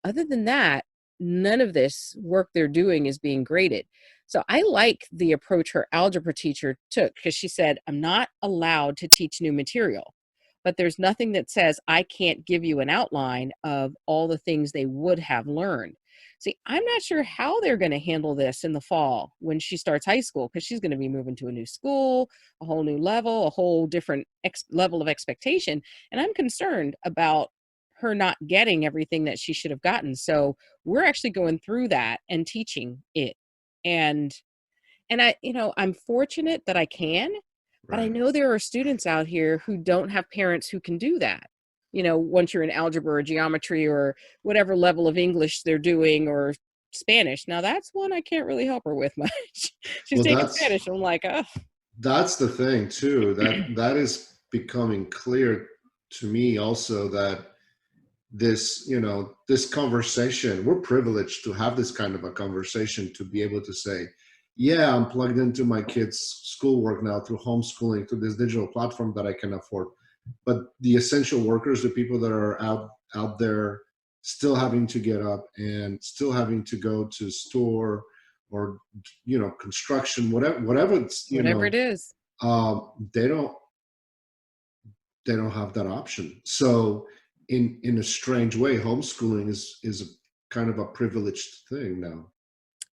other than that, none of this work they're doing is being graded. So I like the approach her algebra teacher took, because she said, I'm not allowed to teach new material, but there's nothing that says I can't give you an outline of all the things they would have learned. See, I'm not sure how they're going to handle this in the fall when she starts high school, because she's going to be moving to a new school, a whole new level, a whole different level of expectation. And I'm concerned about her not getting everything that she should have gotten. So we're actually going through that and teaching it. And I'm fortunate that I can, but I know there are students out here who don't have parents who can do that. Once you're in algebra or geometry or whatever level of English they're doing, or Spanish. Now that's one I can't really help her with much. She's Well, taking Spanish. I'm like, oh. that's the thing too, that is becoming clear to me also, that this conversation, we're privileged to have this kind of a conversation, to be able to say, yeah, I'm plugged into my kids' schoolwork now through homeschooling, through this digital platform that I can afford. But the essential workers, the people that are out there still having to get up and still having to go to store, or construction, whatever it's, Whatever it is. they don't have that option. So in a strange way, homeschooling is a kind of a privileged thing now.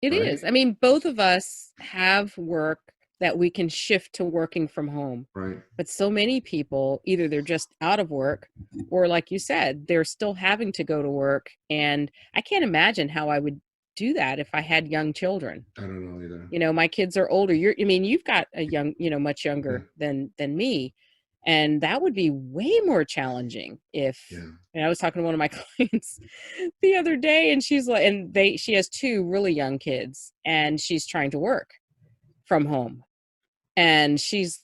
It Right? is. I mean, both of us have work that we can shift to working from home. Right. But so many people, either they're just out of work, or like you said, they're still having to go to work. And I can't imagine how I would do that if I had young children. I don't know either. My kids are older. You've got a young, much Yeah. younger than me. And that would be way more challenging if, Yeah. and I was talking to one of my clients the other day, and she's like, she has two really young kids, and she's trying to work from home, and she's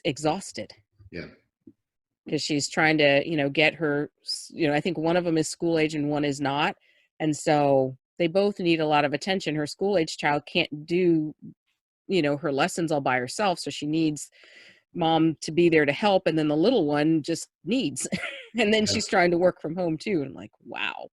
exhausted. Yeah. Because she's trying to, get her, I think one of them is school age and one is not. And so they both need a lot of attention. Her school age child can't do, her lessons all by herself. So she needs mom to be there to help. And then the little one just needs, and then she's trying to work from home too. And I'm like, wow,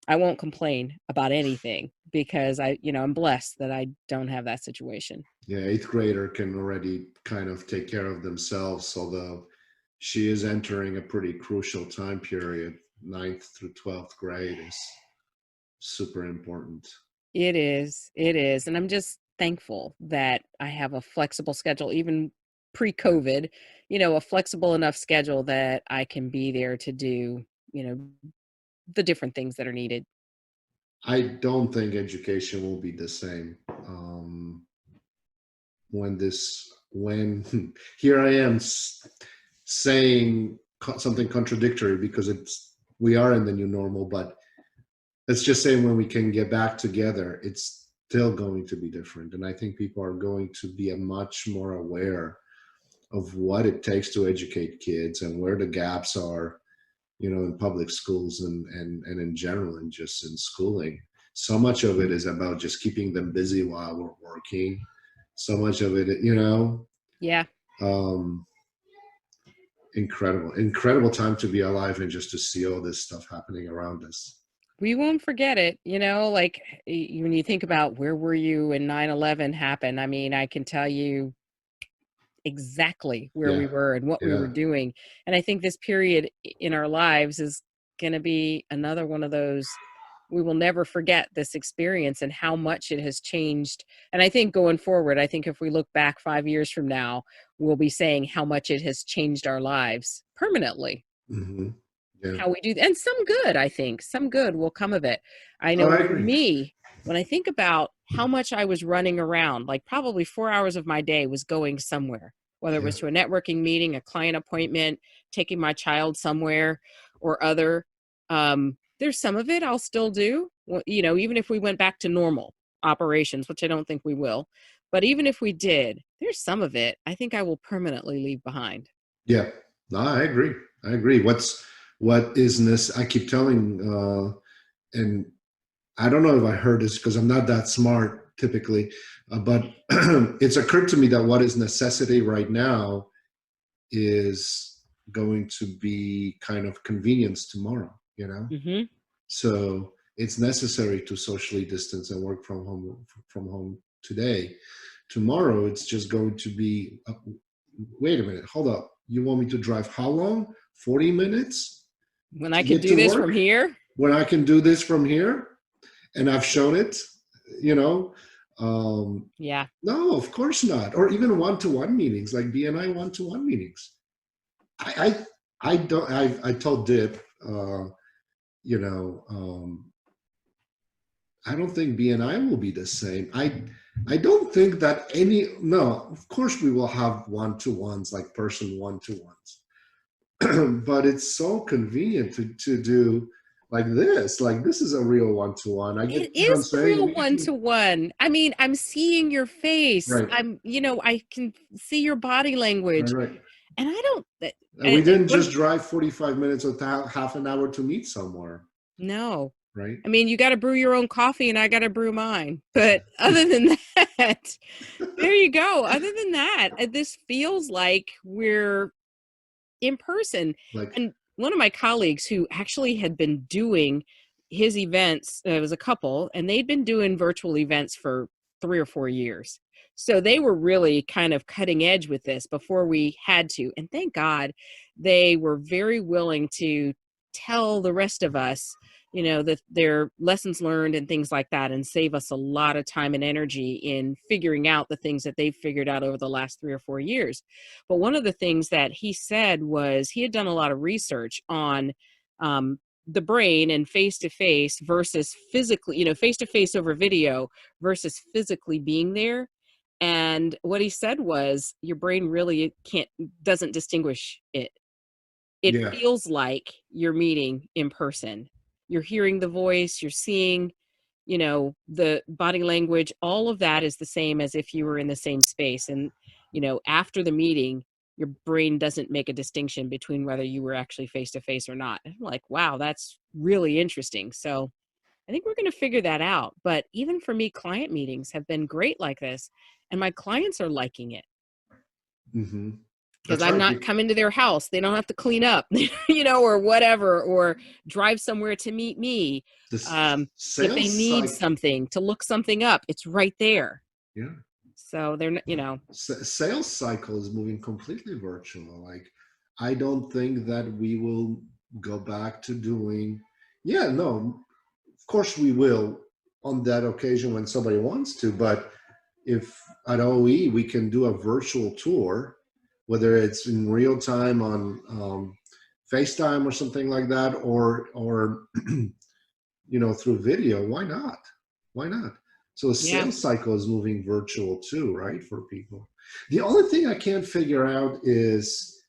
I won't complain about anything, because I'm blessed that I don't have that situation. Yeah. 8th grader can already kind of take care of themselves, although she is entering a pretty crucial time period. 9th through 12th grade is super important. It is. And I'm just thankful that I have a flexible schedule, even pre-COVID, a flexible enough schedule that I can be there to do, the different things that are needed. I don't think education will be the same when here I am saying something contradictory, because we are in the new normal, but let's just say when we can get back together, it's still going to be different. And I think people are going to be much more aware of what it takes to educate kids, and where the gaps are, in public schools and in general, and just in schooling. So much of it is about just keeping them busy while we're working. So much of it, Yeah. Incredible time to be alive, and just to see all this stuff happening around us. We won't forget it, like when you think about where were you when 9/11 happened. I mean, I can tell you exactly where we were and what we were doing. And I think this period in our lives is going to be another one of those we will never forget this experience and how much it has changed. And I think going forward, I think if we look back 5 years from now, we'll be saying how much it has changed our lives permanently. Hmm. Yeah. How we do, and some good, I think some good will come of it. I Oh, know I for agree. me, when I think about how much I was running around, like probably 4 hours of my day was going somewhere, whether it Yeah. was to a networking meeting, a client appointment, taking my child somewhere or other. There's some of it I'll still do, even if we went back to normal operations, which I don't think we will. But even if we did, there's some of it I think I will permanently leave behind. Yeah. No, I agree. I agree. What is this? I keep telling, and I don't know if I heard this because I'm not that smart typically, but it's occurred to me that what is necessity right now is going to be kind of convenience tomorrow, you know? Hmm. So it's necessary to socially distance and work from home today. Tomorrow, it's just going to be, wait a minute, hold up. You want me to drive how long? 40 minutes When I to could get do to this from work here. when I can do this from here? And I've shown it, you know. Um, Yeah. no, of course not. Or even one-to-one meetings, like BNI one-to-one meetings. I don't. I told Dip, you know, I don't think BNI will be the same. I don't think that any. No, of course we will have one-to-ones, like person one-to-ones. But it's so convenient to do like this. Like this is a real one-to-one. I get, It you know what I'm is a saying? real one-to-one. I mean, I'm seeing your face. Right, I can see your body right, language. right. And I don't, And we didn't one, just drive 45 minutes or half an hour to meet somewhere, no. right? I mean, you got to brew your own coffee and I got to brew mine. But other than that, there you go. Other than that, this feels like we're in person. Like, And one of my colleagues who actually had been doing his events, it was a couple, and they'd been doing virtual events for 3 or 4 years. So they were really kind of cutting edge with this before we had to. And thank God they were very willing to tell the rest of us, that their lessons learned and things like that, and save us a lot of time and energy in figuring out the things that they've figured out over the last 3 or 4 years. But one of the things that he said was he had done a lot of research on the brain and face to face versus physically, face to face over video versus physically being there. And what he said was your brain really doesn't distinguish it. It yeah, feels like you're meeting in person. You're hearing the voice, you're seeing, the body language, all of that is the same as if you were in the same space. And, after the meeting, your brain doesn't make a distinction between whether you were actually face to face or not. And I'm like, wow, that's really interesting. So I think we're going to figure that out. But even for me, client meetings have been great like this, and my clients are liking it hmm, because that's I'm right. not coming to their house. They don't have to clean up, or whatever, or drive somewhere to meet me. The If they sales need cycle, something to look something up, it's right there. yeah, So they're, sales cycle is moving completely virtual. Like, I don't think that we will go back to doing. Yeah, no, of course we will on that occasion when somebody wants to, but if at OE we can do a virtual tour, whether it's in real time on FaceTime or something like that, or through video, why not? Why not? So the yeah, sales cycle is moving virtual too, right, for people. The only thing I can't figure out is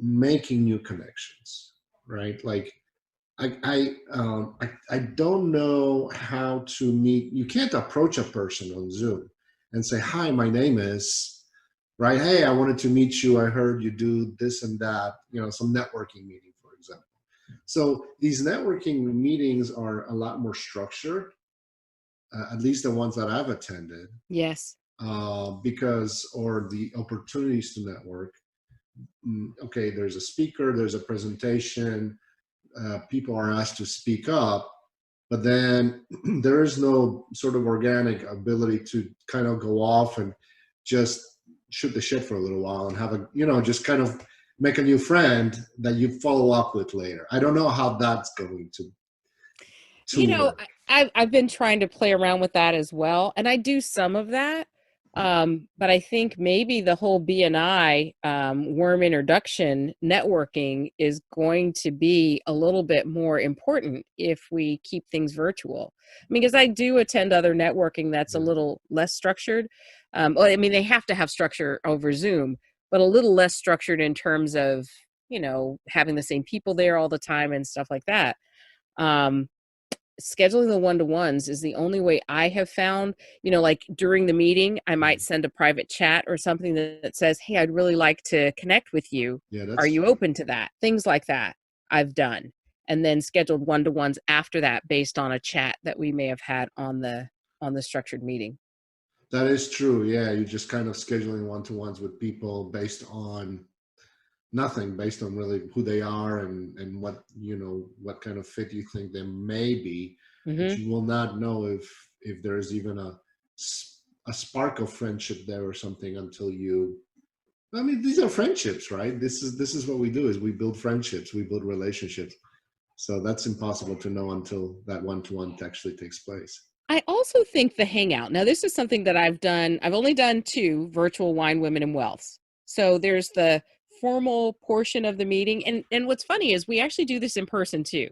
making new connections, right? Like I don't know how to meet. You can't approach a person on Zoom and say, "Hi, my name is," right? "Hey, I wanted to meet you. I heard you do this and that." Some networking meeting, for example. So these networking meetings are a lot more structured, at least the ones that I've attended, yes, or the opportunities to network. Okay, there's a speaker, there's a presentation, people are asked to speak up, but then there is no sort of organic ability to kind of go off and just shoot the shit for a little while and have just kind of make a new friend that you follow up with later. I don't know how that's going to to work. I've been trying to play around with that as well, and I do some of that. But I think maybe the whole BNI worm introduction networking is going to be a little bit more important if we keep things virtual. I mean, because I do attend other networking that's a little less structured. Well, I mean, they have to have structure over Zoom, but a little less structured in terms of, having the same people there all the time and stuff like that. Scheduling the one-to-ones is the only way I have found, like during the meeting, I might send a private chat or something that says, hey, I'd really like to connect with you. Yeah, Are that's you open to that? Things like that I've done. And then scheduled one-to-ones after that based on a chat that we may have had on the structured meeting. that is true. Yeah, you're just kind of scheduling one-to-ones with people based on nothing, based on really who they are and what what kind of fit you think they may be, but Mm-hmm. you will not know if there's even a spark of friendship there or something until you. I mean, these are friendships, right? This is what we do: is we build friendships, we build relationships. So that's impossible to know until that one-to-one actually takes place. I also think the Hangout. Now, this is something that I've done. I've only done 2 virtual Wine Women and Wealths. So there's the formal portion of the meeting. And what's funny is we actually do this in person too.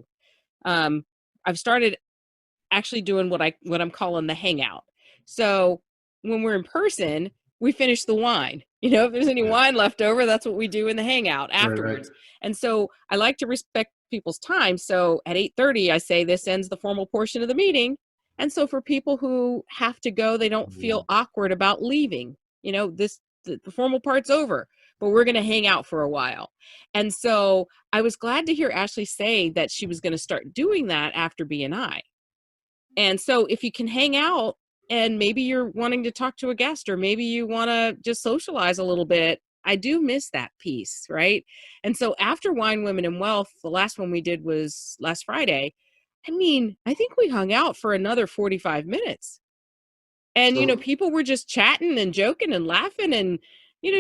Um, I've started actually doing what I'm calling the Hangout. So when we're in person, we finish the wine. If there's any Yeah. wine left over, that's what we do in the Hangout Right, right. afterwards. And so I like to respect people's time. So at 8:30, I say this ends the formal portion of the meeting. And so for people who have to go, they don't feel Mm. awkward about leaving. The formal part's over, but we're going to hang out for a while. And so I was glad to hear Ashley say that she was going to start doing that after BNI. And so if you can hang out and maybe you're wanting to talk to a guest or maybe you want to just socialize a little bit, I do miss that piece, right? And so after Wine, Women, and Wealth, the last one we did was last Friday. I mean, I think we hung out for another 45 minutes. And, So people were just chatting and joking and laughing and,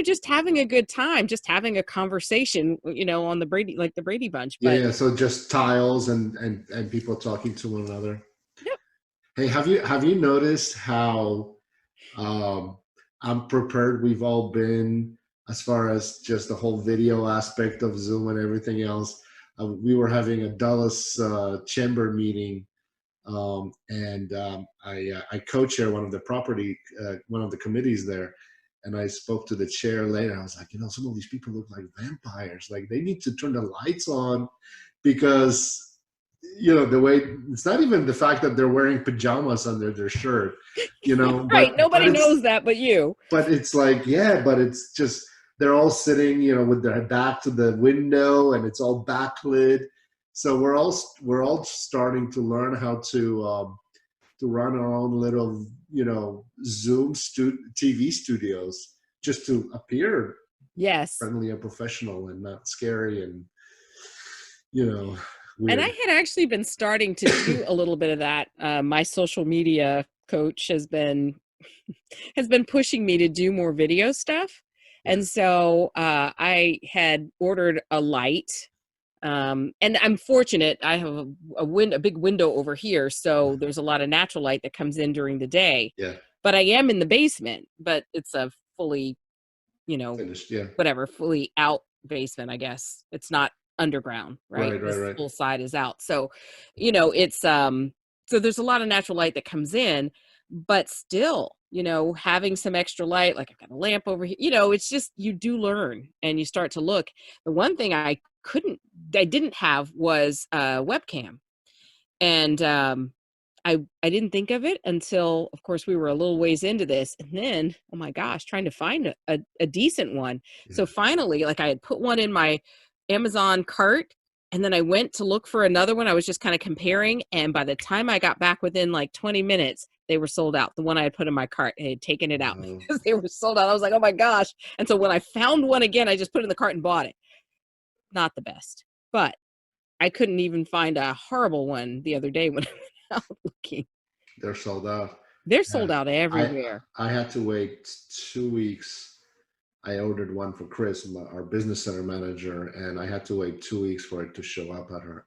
just having a good time, just having a conversation, on the Brady Bunch. yeah, But yeah. So just tiles and people talking to one another. yep. Hey, have you noticed how um, unprepared we've all been as far as just the whole video aspect of Zoom and everything else? We were having a Dallas chamber meeting, and I co-chair one of the one of the committees there. And I spoke to the chair later. I was like, some of these people look like vampires. Like they need to turn the lights on because the way it's not even the fact that they're wearing pajamas under their shirt, Right. but Nobody knows that but you. it's like, yeah, but it's just they're all sitting, with their back to the window and it's all backlit. So we're all starting to learn how to run our own little, Zoom TV studios just to appear Yes. friendly and professional and not scary and, you know, And I weird. had actually been starting to do a little bit of that. My social media coach has been pushing me to do more video stuff. Yeah. And so I had ordered a light. And I'm fortunate. I have a big window over here, so there's a lot of natural light that comes in during the day. Yeah. But I am in the basement, but it's a fully, you know, Finished. Yeah. whatever, fully out basement, I guess. It's not underground, right? Right, right, This right. whole side is out. So, it's so there's a lot of natural light that comes in, but still, having some extra light, like I've got a lamp over here, it's just you do learn and you start to look. The one thing I didn't have was a webcam. And I didn't think of it until, of course, we were a little ways into this. And then, oh my gosh, trying to find a decent one. Yeah. So finally, like I had put one in my Amazon cart and then I went to look for another one. I was just kind of comparing. And by the time I got back within like 20 minutes, they were sold out. The one I had put in my cart, I had taken it out Wow. because they were sold out. I was like, oh my gosh. And so when I found one again, I just put it in the cart and bought it. Not the best, but I couldn't even find a horrible one the other day when I went out looking. They're sold out. They're Yeah. sold out I everywhere. I had to wait 2 weeks. I ordered one for Chris, our business center manager, and I had to wait 2 weeks for it to show up at her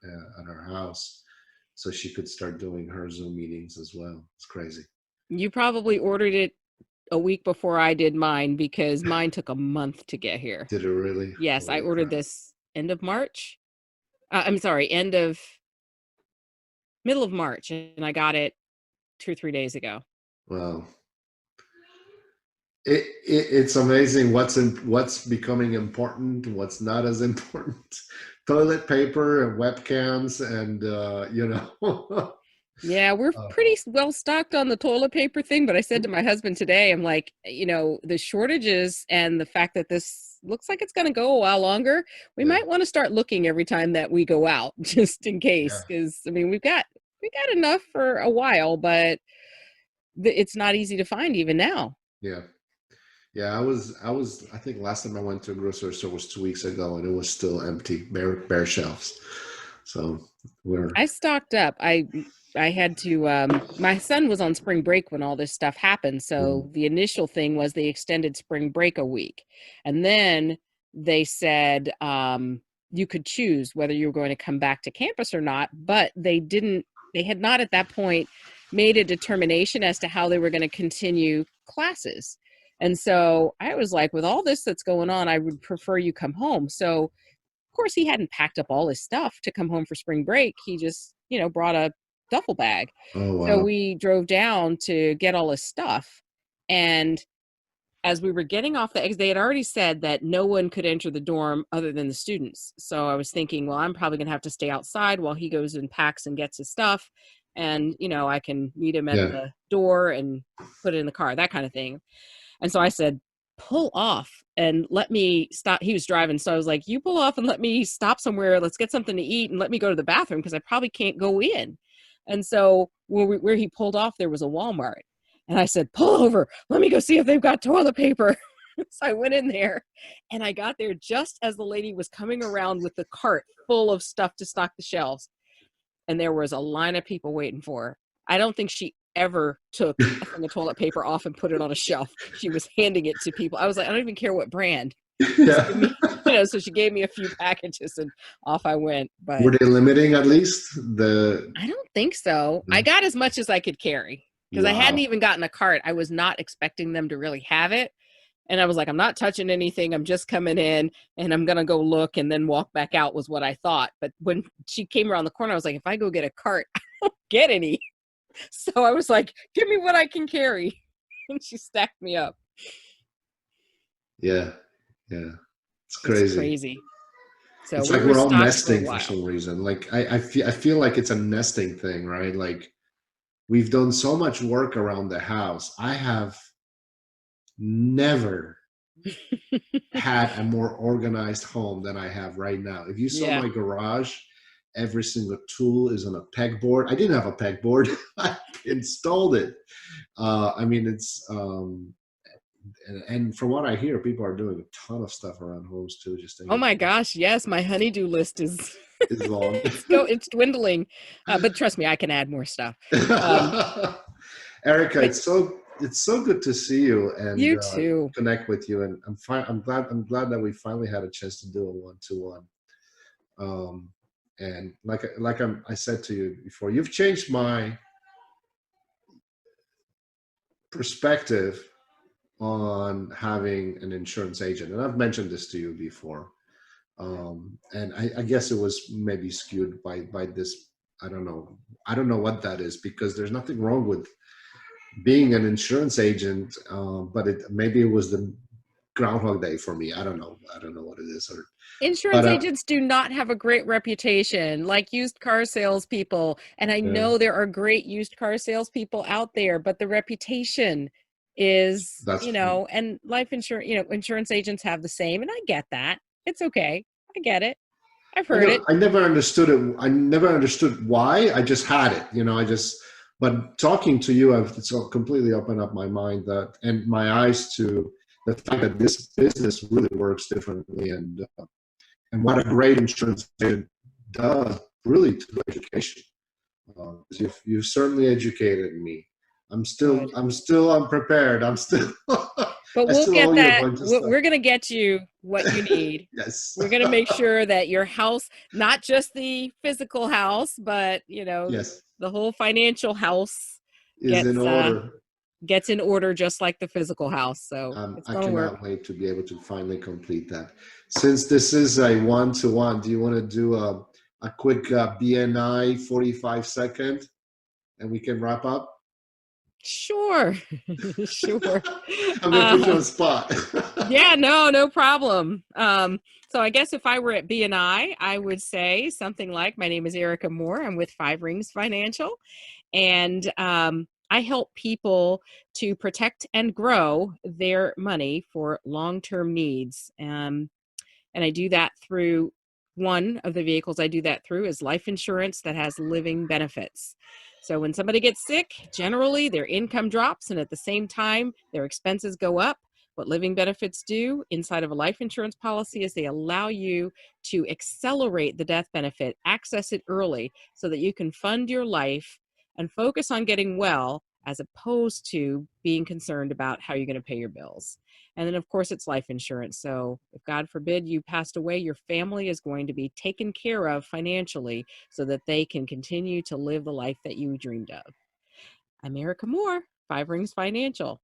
house. so she could start doing her Zoom meetings as well. It's crazy. You probably ordered it a week before I did mine because mine took a month to get here. Did it really? Yes, I Holy ordered crap. this end of March. I'm sorry, middle of March, and I got it 2 or 3 days ago. Wow. It's amazing what's becoming important, what's not as important. Toilet paper and webcams and Yeah, we're pretty well stocked on the toilet paper thing, but I said to my husband today, I'm like, the shortages and the fact that this looks like it's going to go a while longer, we might want to start looking every time that we go out, just in case, because I mean, we got enough for a while, but it's not easy to find even now. Yeah, I think last time I went to a grocery store was 2 weeks ago, and it was still empty, bare shelves. So I stocked up. I had to, my son was on spring break when all this stuff happened. So the initial thing was they extended spring break a week. And then they said you could choose whether you were going to come back to campus or not. But they had not at that point made a determination as to how they were going to continue classes. And so I was like, with all this that's going on, I would prefer you come home. So of course he hadn't packed up all his stuff to come home for spring break. He just, brought a duffel bag. Oh, wow. So we drove down to get all his stuff. And as we were getting off the exit, they had already said that no one could enter the dorm other than the students. So I was thinking, well, I'm probably going to have to stay outside while he goes and packs and gets his stuff. And, I can meet him at the door and put it in the car, that kind of thing. And so I said, pull off and let me stop. He was driving. So I was like, you pull off and let me stop somewhere. Let's get something to eat and let me go to the bathroom because I probably can't go in. And so where he pulled off, there was a Walmart. And I said, pull over. Let me go see if they've got toilet paper. So I went in there and I got there just as the lady was coming around with the cart full of stuff to stock the shelves. And there was a line of people waiting for her. I don't think she ever took a thing of toilet paper off and put it on a shelf. She was handing it to people. I was like, I don't even care what brand. So she gave me a few packages and off I went. But were they limiting at least I don't think so. I got as much as I could carry because I hadn't even gotten a cart. I was not expecting them to really have it. And I was like, I'm not touching anything. I'm just coming in and I'm going to go look and then walk back out was what I thought. But when she came around the corner, I was like, if I go get a cart, I don't get any. So I was like, give me what I can carry. And she stacked me up. Yeah. It's crazy. It's crazy. So it's like we're all nesting for some reason. Like I feel like it's a nesting thing, right? Like we've done so much work around the house. I have never had a more organized home than I have right now. If you saw my garage, every single tool is on a pegboard. I didn't have a pegboard. I installed it. I mean, it's and from what I hear, people are doing a ton of stuff around homes too. Oh my gosh, yes, my honey-do list is long. it's dwindling, but trust me, I can add more stuff. Erica, it's so good to see you and you too. Connect with you, and I'm glad that we finally had a chance to do a one-to-one. And I said to you before, you've changed my perspective on having an insurance agent. And I've mentioned this to you before. And I guess it was maybe skewed by this. I don't know what that is, because there's nothing wrong with being an insurance agent. But maybe it was the Groundhog Day for me. I don't know what it is. Insurance agents do not have a great reputation like used car salespeople. And I know there are great used car salespeople out there, but the reputation is, and life insurance, insurance agents have the same. And I get that. It's okay. I get it. I've heard it. I never understood it. I never understood why. I just had it, but talking to you, it's completely opened up my mind and my eyes to the fact that this business really works differently, and what a great insurance agent does really to education. You've certainly educated me. I'm still unprepared. I'm still But I we'll still get owe you a that. bunch of stuff. We're going to get you what you need. Yes. We're going to make sure that your house, not just the physical house, but Yes, the whole financial house is in gets order. gets in order just like the physical house. So it's I going to work. cannot wait to be able to finally complete that. Since this is a one-to-one, do you want to do a quick BNI 45-second and we can wrap up? Sure. Sure. I'm going to put you Uh, on spot. yeah, no problem. So I guess if I were at BNI, I would say something like, my name is Erica Moore. I'm with Five Rings Financial. And I help people to protect and grow their money for long-term needs. And I do that through one of the vehicles I do that through is life insurance that has living benefits. So when somebody gets sick, generally their income drops and at the same time their expenses go up. What living benefits do inside of a life insurance policy is they allow you to accelerate the death benefit, access it early so that you can fund your life and focus on getting well as opposed to being concerned about how you're going to pay your bills. And then, of course, it's life insurance. So if God forbid you passed away, your family is going to be taken care of financially so that they can continue to live the life that you dreamed of. I'm Erica Moore, Five Rings Financial.